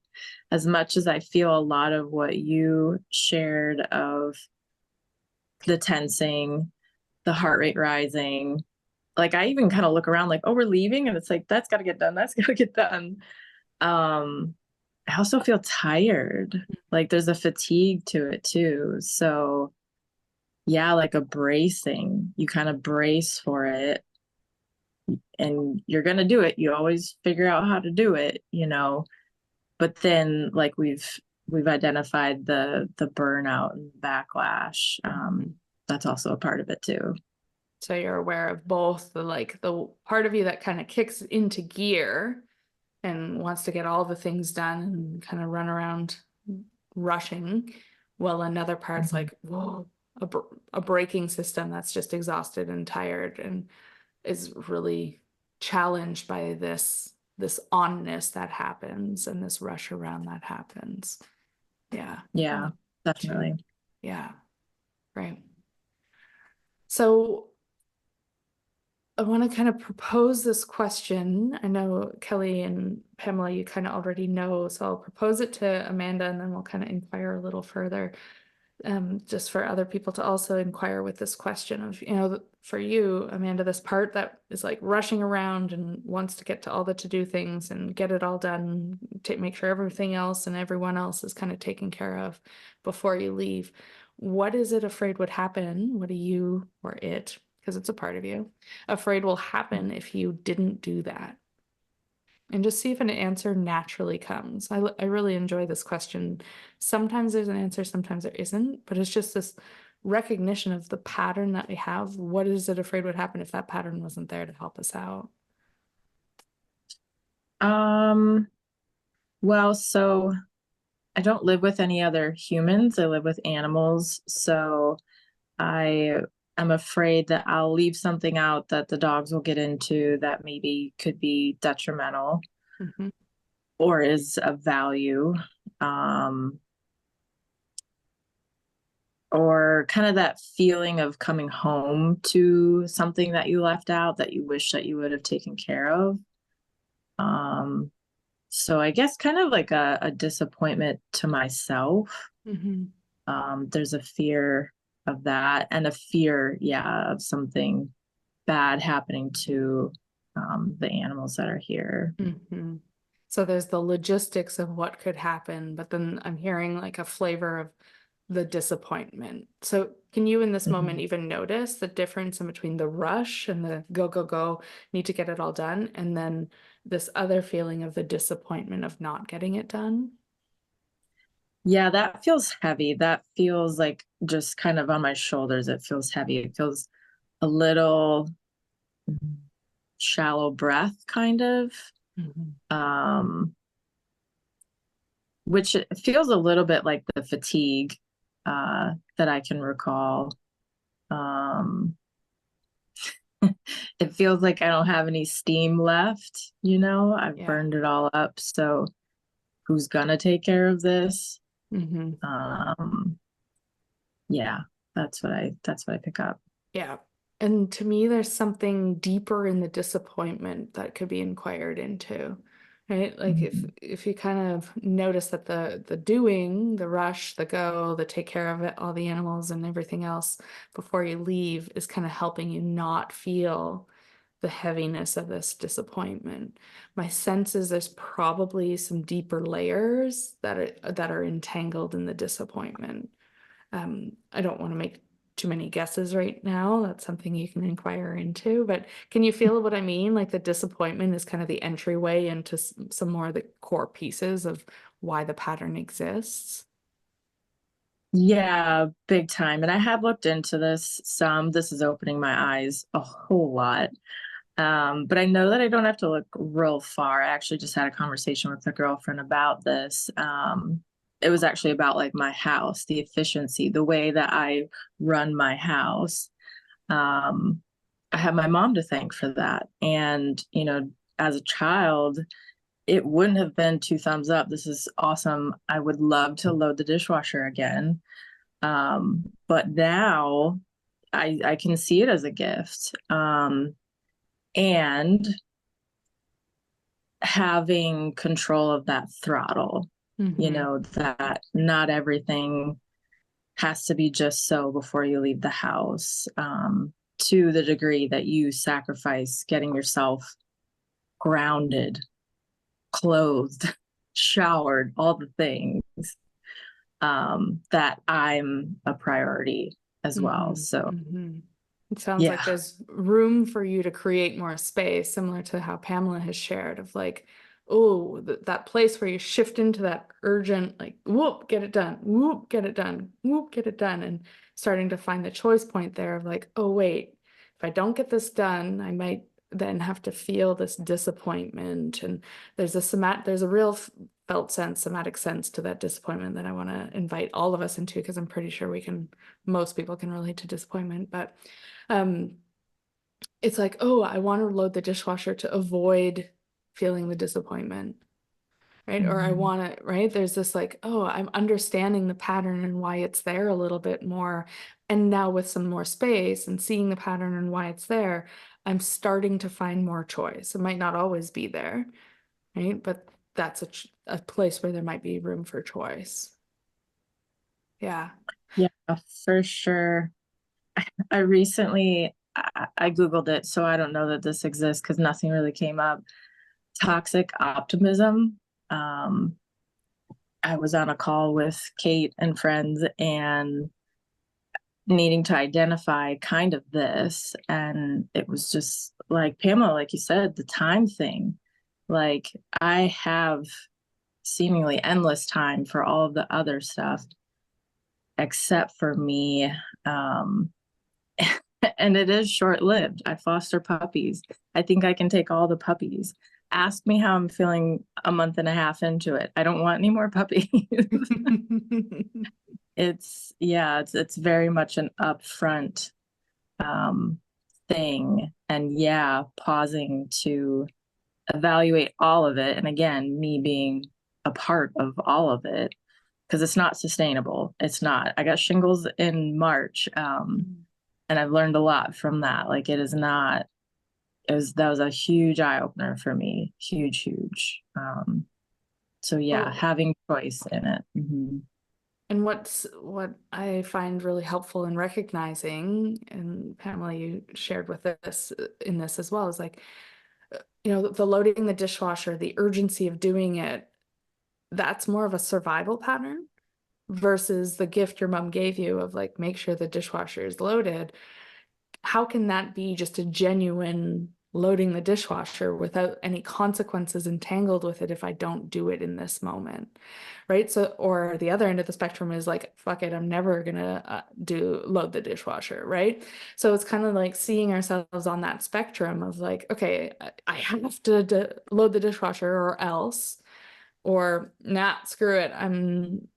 as much as I feel a lot of what you shared of the tensing, the heart rate rising, like I even kind of look around like, oh, we're leaving, and it's like that's got to get done, that's got to get done. I also feel tired, like there's a fatigue to it too. So yeah, like a bracing, you kind of brace for it, and you're going to do it. You always figure out how to do it, but then like we've identified the burnout and backlash. That's also a part of it too. So you're aware of both the part of you that kind of kicks into gear and wants to get all the things done and kind of run around rushing, while another part's like, whoa, a braking system that's just exhausted and tired and is really challenged by this onness that happens and this rush around that happens. Yeah. Yeah, definitely. Yeah. Right. So I want to kind of propose this question. I know Kelly and Pamela, you kind of already know, so I'll propose it to Amanda, and then we'll kind of inquire a little further. Just for other people to also inquire with this question of, for you, Amanda, this part that is like rushing around and wants to get to all the to-do things and get it all done, make sure everything else and everyone else is kind of taken care of before you leave. What is it afraid would happen? What are you, or it, because it's a part of you, afraid will happen if you didn't do that? And just see if an answer naturally comes. I really enjoy this question. Sometimes there's an answer, sometimes there isn't, but it's just this recognition of the pattern that we have. What is it afraid would happen if that pattern wasn't there to help us out? Well, so I don't live with any other humans. I live with animals. So I am afraid that I'll leave something out that the dogs will get into that maybe could be detrimental Mm-hmm. or is of value. Um, or kind of that feeling of coming home to something that you left out that you wish that you would have taken care of. So I guess kind of like a disappointment to myself. Mm-hmm. There's a fear of that, and a fear, yeah, of something bad happening to the animals that are here. Mm-hmm. So there's the logistics of what could happen, but then I'm hearing like a flavor of the disappointment. So can you in this moment even notice the difference in between the rush and the go, go, go, need to get it all done, and then this other feeling of the disappointment of not getting it done? Yeah, that feels heavy. That feels like just kind of on my shoulders. It feels heavy. It feels a little shallow breath, kind of. Which it feels a little bit like the fatigue that I can recall. It feels like I don't have any steam left, I've Yeah. burned it all up. So who's gonna take care of this? Mm-hmm. yeah, that's what I pick up. Yeah. And to me, there's something deeper in the disappointment that could be inquired into, right? Like if you kind of notice that the doing, the rush, the go, the take care of it, all the animals and everything else before you leave is kind of helping you not feel the heaviness of this disappointment. My sense is there's probably some deeper layers that are entangled in the disappointment. I don't want to make too many guesses right now. That's something you can inquire into. But can you feel what I mean? Like the disappointment is kind of the entryway into some more of the core pieces of why the pattern exists. Yeah, big time. And I have looked into this some. This is opening my eyes a whole lot. But I know that I don't have to look real far. I actually just had a conversation with a girlfriend about this. It was actually about like my house, the efficiency, the way that I run my house. Um, I have my mom to thank for that. And, as a child, it wouldn't have been two thumbs up. This is awesome. I would love to load the dishwasher again. But now I can see it as a gift. And having control of that throttle, that not everything has to be just so before you leave the house, to the degree that you sacrifice getting yourself grounded, clothed, showered, all the things, that I'm a priority as well. So It sounds like there's room for you to create more space, similar to how Pamela has shared of like, oh, that place where you shift into that urgent, like, whoop, get it done, whoop, get it done, whoop, get it done. And starting to find the choice point there of like, oh, wait, if I don't get this done, I might then have to feel this disappointment. And there's a real felt sense, somatic sense to that disappointment that I want to invite all of us into, because I'm pretty sure most people can relate to disappointment. But it's like, oh, I want to load the dishwasher to avoid feeling the disappointment, right? Or I want to, right? There's this like, oh, I'm understanding the pattern and why it's there a little bit more. And now with some more space and seeing the pattern and why it's there, I'm starting to find more choice. It might not always be there, right? But that's a place where there might be room for choice. Yeah. Yeah, for sure. I recently I Googled it, so I don't know that this exists because nothing really came up. Toxic optimism. I was on a call with Kate and friends and needing to identify kind of this. And it was just like Pamela, like you said, the time thing. Like I have seemingly endless time for all of the other stuff except for me. And it is short-lived. I foster puppies. I think I can take all the puppies. Ask me how I'm feeling a month and a half into it. I don't want any more puppies. It's very much an upfront thing. And pausing to evaluate all of it. And again, me being a part of all of it, because it's not sustainable. It's not. I got shingles in March. And I've learned a lot from that. Like that was a huge eye opener for me. Huge. So having choice in it. And what I find really helpful in recognizing, and Pamela, you shared with us in this as well, is like, the loading the dishwasher, the urgency of doing it, that's more of a survival pattern versus the gift your mom gave you of like, make sure the dishwasher is loaded. How can that be just a genuine loading the dishwasher without any consequences entangled with it if I don't do it in this moment, right? So, or the other end of the spectrum is like, fuck it, I'm never gonna load the dishwasher, right? So it's kind of like seeing ourselves on that spectrum of like, okay, I have to load the dishwasher or else, or nah, screw it, I'm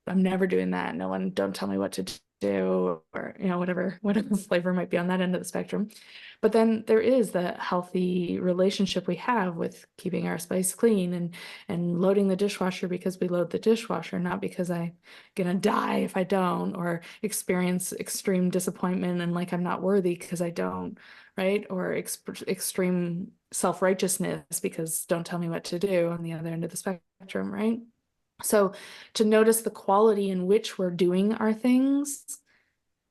never doing that. No one, don't tell me what to do, or whatever flavor might be on that end of the spectrum. But then there is the healthy relationship we have with keeping our space clean and loading the dishwasher because we load the dishwasher, not because I'm gonna die if I don't, or experience extreme disappointment and like I'm not worthy because I don't, right? Or extreme self-righteousness because don't tell me what to do on the other end of the spectrum, right? So to notice the quality in which we're doing our things,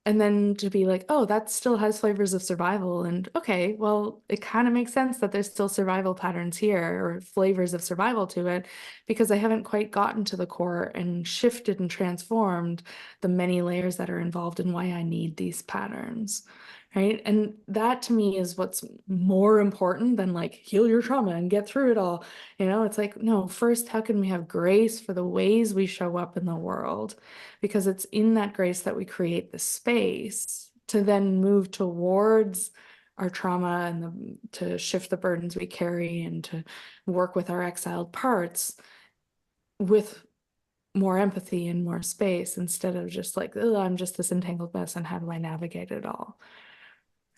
and then to be like, oh, that still has flavors of survival. And okay, well, it kind of makes sense that there's still survival patterns here or flavors of survival to it, because I haven't quite gotten to the core and shifted and transformed the many layers that are involved in why I need these patterns. Right. And that to me is what's more important than like heal your trauma and get through it all. It's like, no, first, how can we have grace for the ways we show up in the world? Because it's in that grace that we create the space to then move towards our trauma and to shift the burdens we carry and to work with our exiled parts with more empathy and more space, instead of just like, oh, I'm just this entangled mess and how do I navigate it all?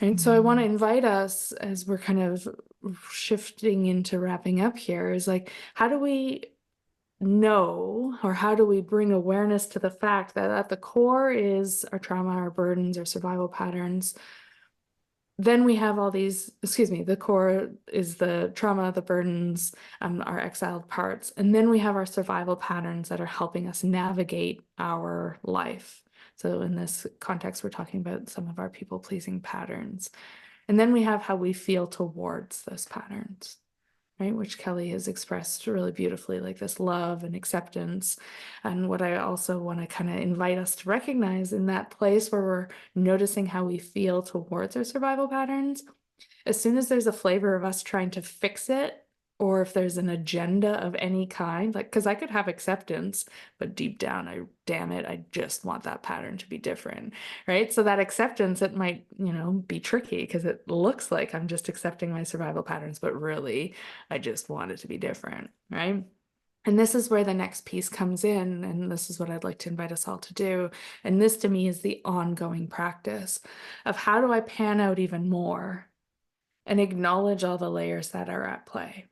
And so I want to invite us, as we're kind of shifting into wrapping up here, is like, how do we know, or how do we bring awareness to the fact that at the core is our trauma, our burdens, our survival patterns? Then we have all these, the core is the trauma, the burdens, our exiled parts. And then we have our survival patterns that are helping us navigate our life. So in this context, we're talking about some of our people-pleasing patterns. And then we have how we feel towards those patterns, right? Which Kelly has expressed really beautifully, like this love and acceptance. And what I also want to kind of invite us to recognize in that place where we're noticing how we feel towards our survival patterns, as soon as there's a flavor of us trying to fix it, or if there's an agenda of any kind, like, because I could have acceptance, but deep down, I just want that pattern to be different, right? So that acceptance, it might, be tricky because it looks like I'm just accepting my survival patterns, but really, I just want it to be different, right? And this is where the next piece comes in, and this is what I'd like to invite us all to do. And this to me is the ongoing practice of how do I pan out even more and acknowledge all the layers that are at play.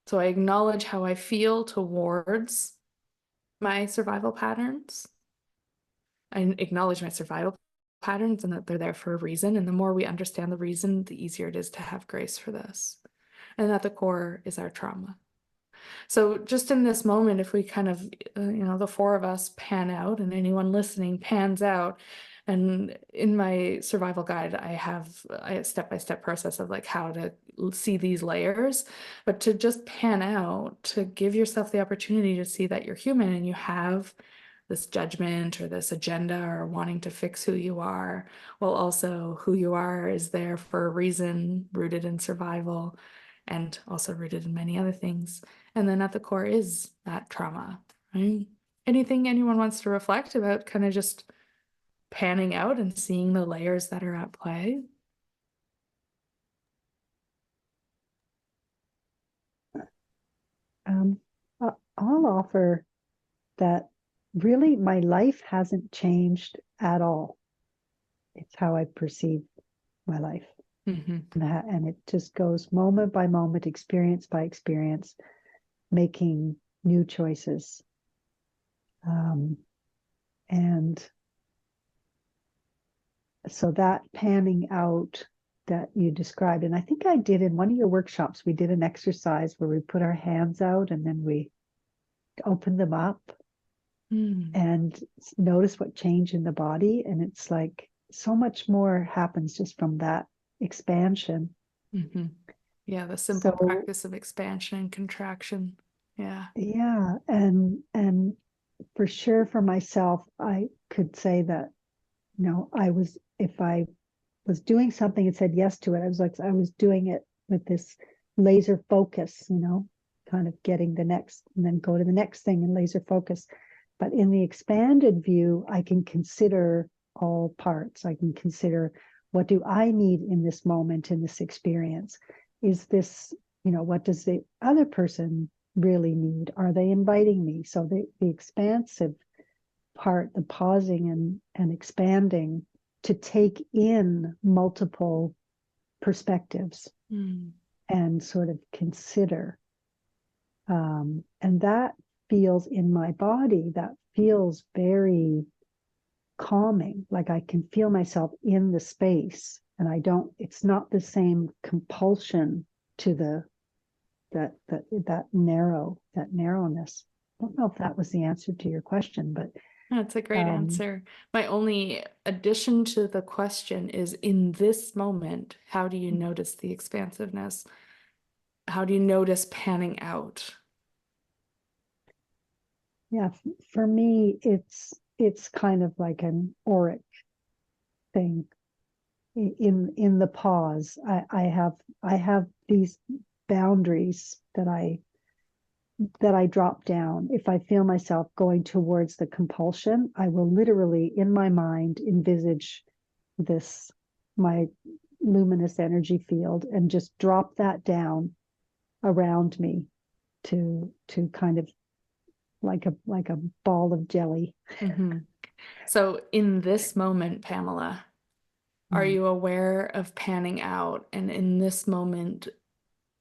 So I acknowledge how I feel towards my survival patterns. I acknowledge my survival patterns and that they're there for a reason. And the more we understand the reason, the easier it is to have grace for this. And at the core is our trauma. So just in this moment, if we kind of, the four of us pan out and anyone listening pans out, and in my survival guide, I have a step-by-step process of like how to see these layers, but to just pan out, to give yourself the opportunity to see that you're human and you have this judgment or this agenda or wanting to fix who you are, while also who you are is there for a reason, rooted in survival and also rooted in many other things. And then at the core is that trauma, right? Anything anyone wants to reflect about kind of just panning out and seeing the layers that are at play? I'll offer that really my life hasn't changed at all. It's how I perceive my life. And it just goes moment by moment, experience by experience, making new choices. And so that panning out that you described, and I think I did in one of your workshops, we did an exercise where we put our hands out and then we opened them up and notice what changed in the body. And it's like so much more happens just from that expansion. Yeah, the simple practice of expansion and contraction. Yeah. Yeah. And for sure for myself, I could say that, if I was doing something and said yes to it, I was doing it with this laser focus, kind of getting the next and then go to the next thing and laser focus. But in the expanded view, I can consider all parts. I can consider, what do I need in this moment, in this experience? Is this, what does the other person really need? Are they inviting me? So the expansive part, the pausing and expanding to take in multiple perspectives Mm. and sort of consider. And that feels in my body, that feels very calming. Like I can feel myself in the space, and it's not the same compulsion to that narrowness. I don't know if that was the answer to your question, but That's a great answer. My only addition to the question is, in this moment, how do you notice the expansiveness? How do you notice panning out? yeah, for me, it's kind of like an auric thing. In the pause, I have these boundaries that I drop down. If I feel myself going towards the compulsion, I will literally in my mind envisage this, my luminous energy field, and just drop that down around me to kind of like a ball of jelly. Mhm. So in this moment, Pamela, are Mm. you aware of panning out? And in this moment,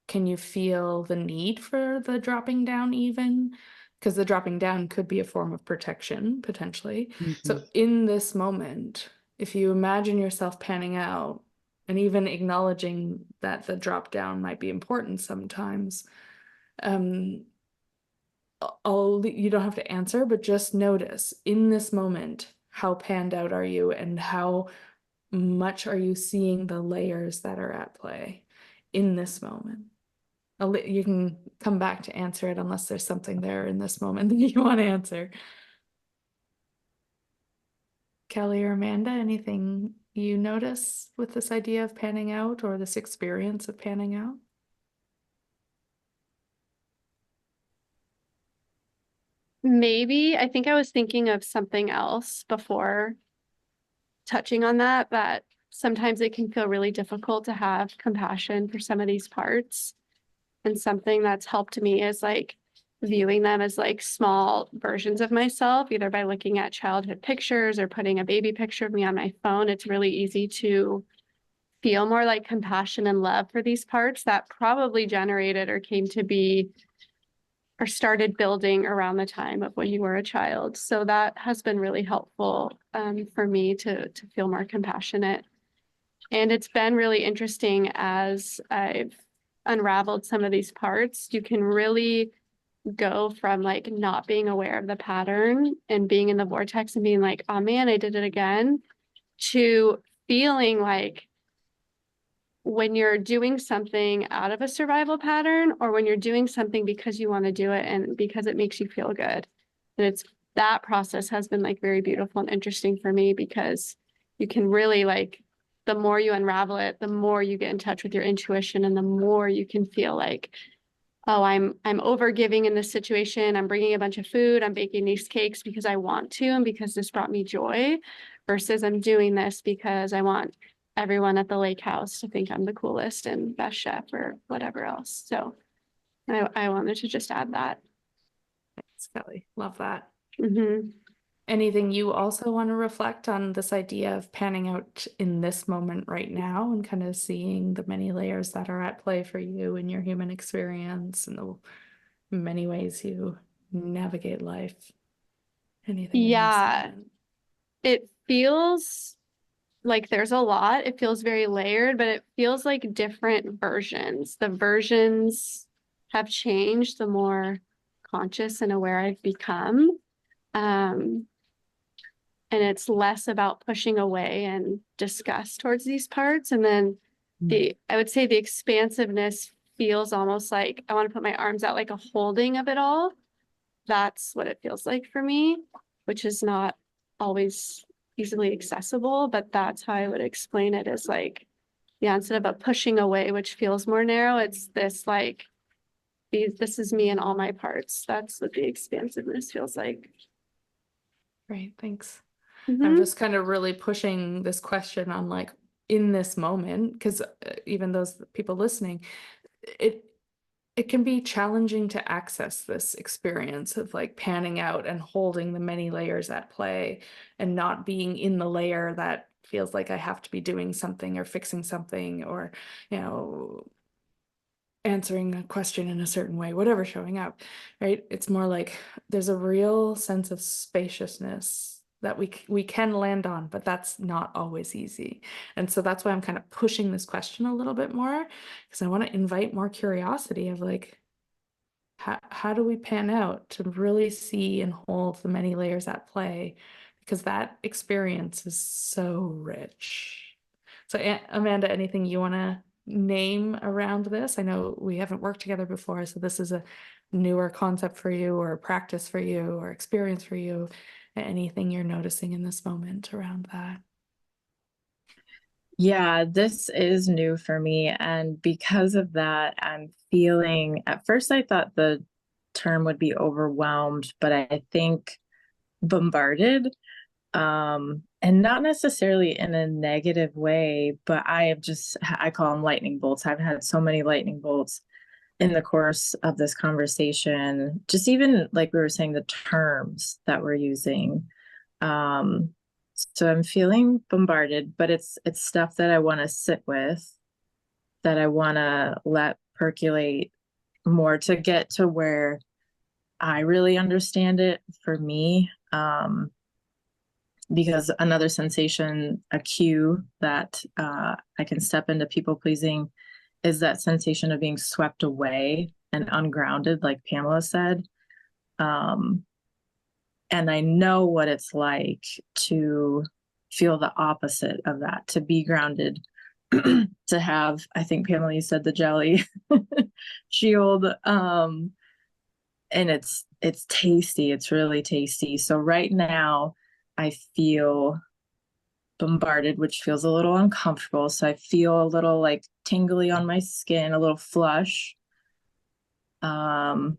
can you feel the need for the dropping down even? Because the dropping down could be a form of protection, potentially. So Mhm. in this moment, if you imagine yourself panning out and even acknowledging that the drop down might be important sometimes, um, you don't have to answer, but just notice in this moment, how panned out are you and how much are you seeing the layers that are at play in this moment? You can come back to answer it unless there's something there in this moment that you want to answer. Kelly or Amanda, anything you notice with this idea of panning out or this experience of panning out? Maybe, I think I was thinking of something else before touching on that sometimes it can feel really difficult to have compassion for some of these parts. And something that's helped me is like viewing them as like small versions of myself, either by looking at childhood pictures or putting a baby picture of me on my phone. It's really easy to feel more like compassion and love for these parts that probably generated or came to be or started building around the time of when you were a child. So that has been really helpful for me to feel more compassionate. And it's been really interesting as I've unraveled some of these parts. You can really go from like not being aware of the pattern and being in the vortex and being like, oh man, I did it again, to feeling like when you're doing something out of a survival pattern or when you're doing something because you want to do it and because it makes you feel good. And it's that process has been like very beautiful and interesting for me because you can really like the more you unravel it, the more you get in touch with your intuition and the more you can feel like, oh, I'm over giving in this situation. I'm bringing a bunch of food. I'm baking these cakes because I want to and because this brought me joy versus I'm doing this because I want everyone at the lake house to think I'm the coolest and best chef or whatever else. So I wanted to just add that. Thanks, Kelly. Love that. Mhm. Anything you also want to reflect on this idea of panning out in this moment right now and kind of seeing the many layers that are at play for you in your human experience and the many ways you navigate life? Anything in this Yeah, moment? it feels like there's a lot. It feels very layered, but it feels like different versions. The versions have changed the more conscious and aware I've become. Um, and it's less about pushing away and disgust towards these parts. And then I would say the expansiveness feels almost like I want to put my arms out like a holding of it all. That's what it feels like for me, which is not always easily accessible, but that's how I would explain it as like, yeah, instead of a pushing away, which feels more narrow, it's this like, this is me and all my parts. That's what the expansiveness feels like. Great, thanks. I'm Mhm. just kind of really pushing this question on like in this moment, because even those people listening, it it can be challenging to access this experience of like panning out and holding the many layers at play and not being in the layer that feels like I have to be doing something or fixing something or, answering a question in a certain way, whatever showing up, right? It's more like there's a real sense of spaciousness that we can land on, but that's not always easy. And so that's why I'm kind of pushing this question a little bit more, because I want to invite more curiosity of like, how do we pan out to really see and hold the many layers at play? Because that experience is so rich. So, Amanda, anything you want to name around this? I know we haven't worked together before, so this is a newer concept for you, or practice for you, or experience for you. Anything you're noticing in this moment around that? Yeah, this is new for me. And because of that, I'm feeling, at first I thought the term would be overwhelmed, but I think bombarded. And not necessarily in a negative way, but I call them lightning bolts. I've had so many lightning bolts in the course of this conversation, just even like we were saying, the terms that we're using. Um, so I'm feeling bombarded, but it's stuff that I want to sit with, that I want to let percolate more to get to where I really understand it for me. Because another sensation, a cue that I can step into people pleasing is that sensation of being swept away and ungrounded, like Pamela said. And I know what it's like to feel the opposite of that, to be grounded, to have, I think Pamela, you said the jelly shield. And it's tasty. It's really tasty. So right now I feel bombarded, which feels a little uncomfortable. So I feel a little like tingly on my skin, a little flush. But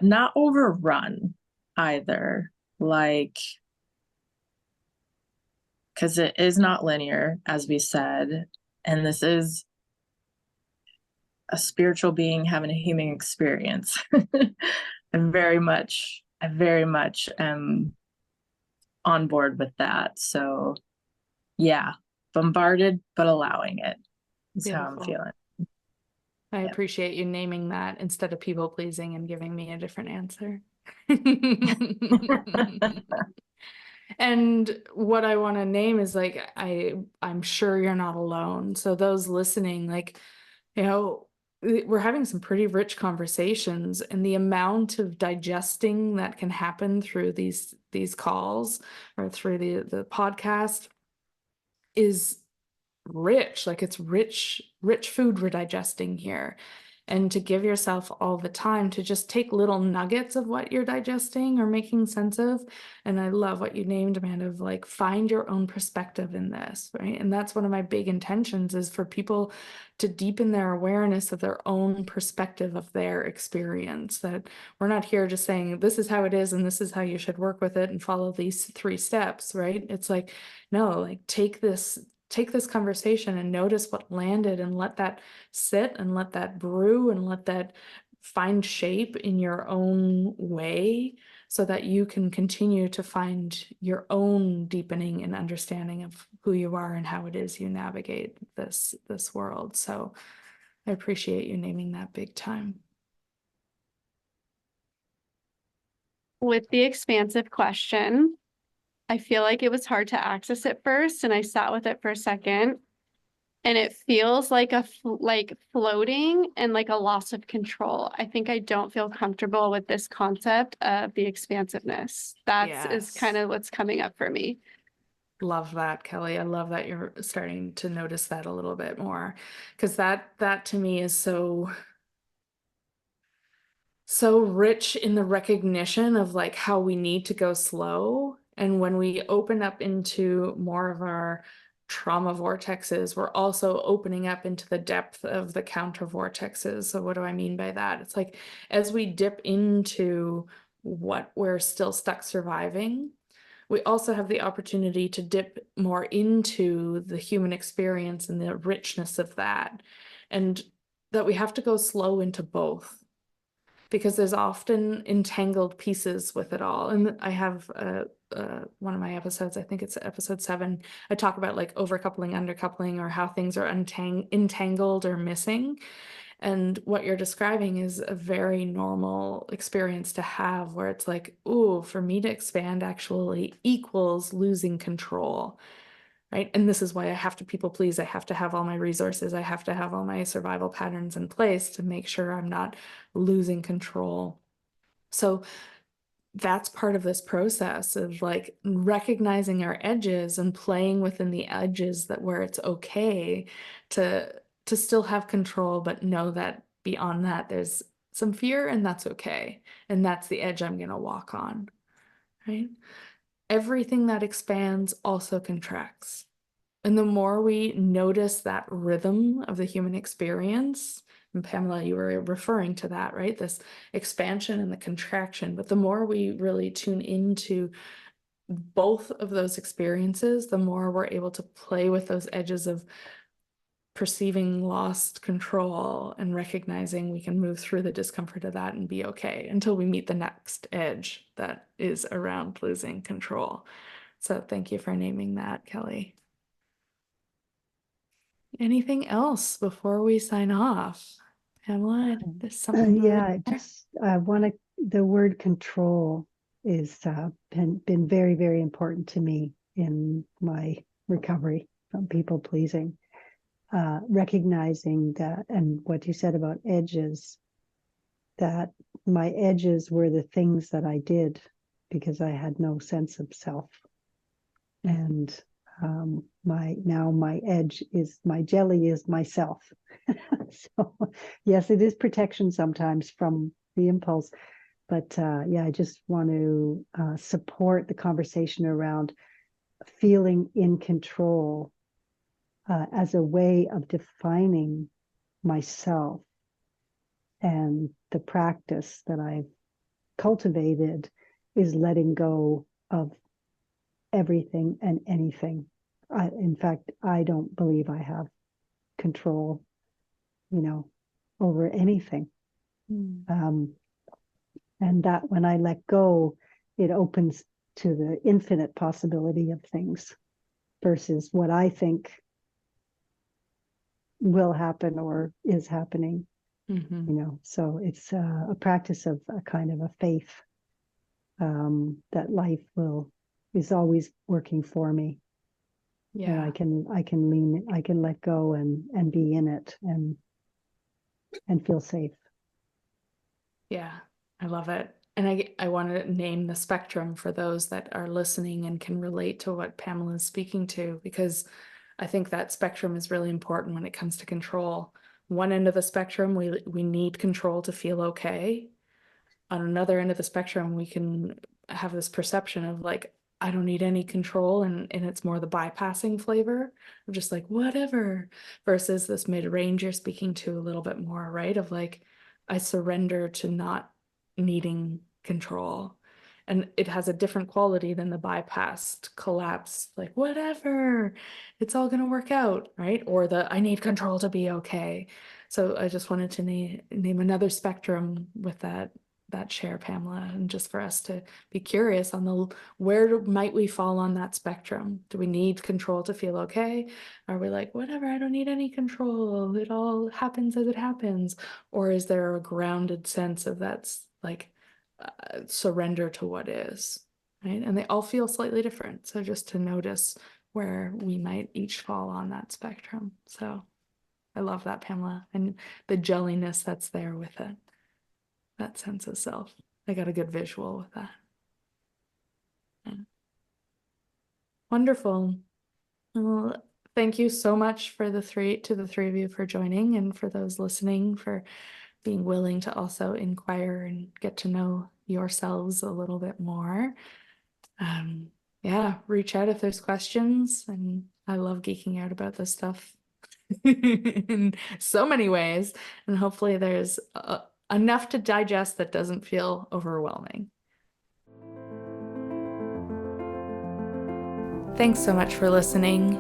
not overrun either. Like, because it is not linear, as we said, and this is a spiritual being having a human experience. I very much am on board with that. So yeah, bombarded, but allowing it is how I'm Beautiful. feeling. I Yep. appreciate you naming that instead of people pleasing and giving me a different answer. And what I want to name is like, I'm sure you're not alone. So those listening, like, we're having some pretty rich conversations, and the amount of digesting that can happen through these calls or through the podcast is rich. Like, it's rich food we're digesting here. And to give yourself all the time to just take little nuggets of what you're digesting or making sense of. And I love what you named, Amanda, of like, find your own perspective in this, right? And that's one of my big intentions, is for people to deepen their awareness of their own perspective of their experience. That we're not here just saying this is how it is and this is how you should work with it and follow these 3 steps, right? It's like, no, like, take this conversation and notice what landed, and let that sit and let that brew and let that find shape in your own way, so that you can continue to find your own deepening and understanding of who you are and how it is you navigate this world. So I appreciate you naming that big time. With the expansive question, I feel like it was hard to access at first, and I sat with it for a second, and it feels like like floating and like a loss of control. I think I don't feel comfortable with this concept of the expansiveness. That's is kind of what's coming up for me. Love that, Kelly. I love that you're starting to notice that a little bit more, because that to me is so rich in the recognition of like how we need to go slow. And when we open up into more of our trauma vortexes, we're also opening up into the depth of the counter vortexes. So what do I mean by that? It's like, as we dip into what we're still stuck surviving, we also have the opportunity to dip more into the human experience and the richness of that. And that we have to go slow into both, because there's often entangled pieces with it all. And I have one of my episodes, I think it's episode 7, I talk about like overcoupling, undercoupling, or how things are entangled or missing. And what you're describing is a very normal experience to have, where it's like, ooh, for me to expand actually equals losing control. Right. And this is why I have to people please. I have to have all my resources. I have to have all my survival patterns in place to make sure I'm not losing control. So that's part of this process of like recognizing our edges and playing within the edges, that where it's okay to still have control, but know that beyond that there's some fear, and that's okay. And that's the edge I'm going to walk on. Right. Everything that expands also contracts. And the more we notice that rhythm of the human experience, and Pamela, you were referring to that, right? This expansion and the contraction. But the more we really tune into both of those experiences, the more we're able to play with those edges of perceiving lost control and recognizing we can move through the discomfort of that and be okay until we meet the next edge that is around losing control. So thank you for naming that, Kelly. Anything else before we sign off? Pamela, there's something. Yeah, I want to, the word control is been very, very important to me in my recovery from people pleasing. Recognizing that, and what you said about edges, that my edges were the things that I did because I had no sense of self. And my edge is, my jelly is myself. So yes, it is protection sometimes from the impulse, but yeah, I just want to support the conversation around feeling in control as a way of defining myself. And the practice that I've cultivated is letting go of everything and anything. In fact, I don't believe I have control, over anything. And that when I let go, it opens to the infinite possibility of things versus what I think will happen or is happening. So it's a practice of a kind of a faith that life is always working for me. Yeah. And I can let go and be in it and feel safe. Yeah, I love it. And I want to name the spectrum for those that are listening and can relate to what Pamela is speaking to, because I think that spectrum is really important when it comes to control. One end of the spectrum, we need control to feel okay. On another end of the spectrum, we can have this perception of like, I don't need any control, and it's more the bypassing flavor of just like whatever, versus this mid-range you're speaking to a little bit more, right? Of like, I surrender to not needing control. And it has a different quality than the bypassed, collapsed, like whatever, it's all gonna work out, right? Or the I need control to be okay. So I just wanted to name another spectrum with that share, Pamela, and just for us to be curious on the where might we fall on that spectrum? Do we need control to feel okay? Are we like, whatever, I don't need any control, it all happens as it happens? Or is there a grounded sense of that's like surrender to what is, right? And they all feel slightly different. So just to notice where we might each fall on that spectrum. So I love that, Pamela, and the jelliness that's there with it. That sense of self. I got a good visual with that. Yeah. Wonderful. Well, thank you so much for the three of you for joining, and for those listening for being willing to also inquire and get to know yourselves a little bit more. Yeah, reach out if there's questions, and I love geeking out about this stuff in so many ways, and hopefully there's enough to digest that doesn't feel overwhelming. Thanks so much for listening.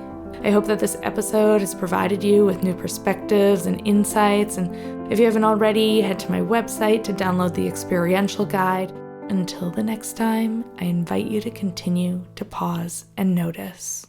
I hope that this episode has provided you with new perspectives and insights, and if you haven't already, head to my website to download the Experiential guide. Until the next time, I invite you to continue to pause and notice.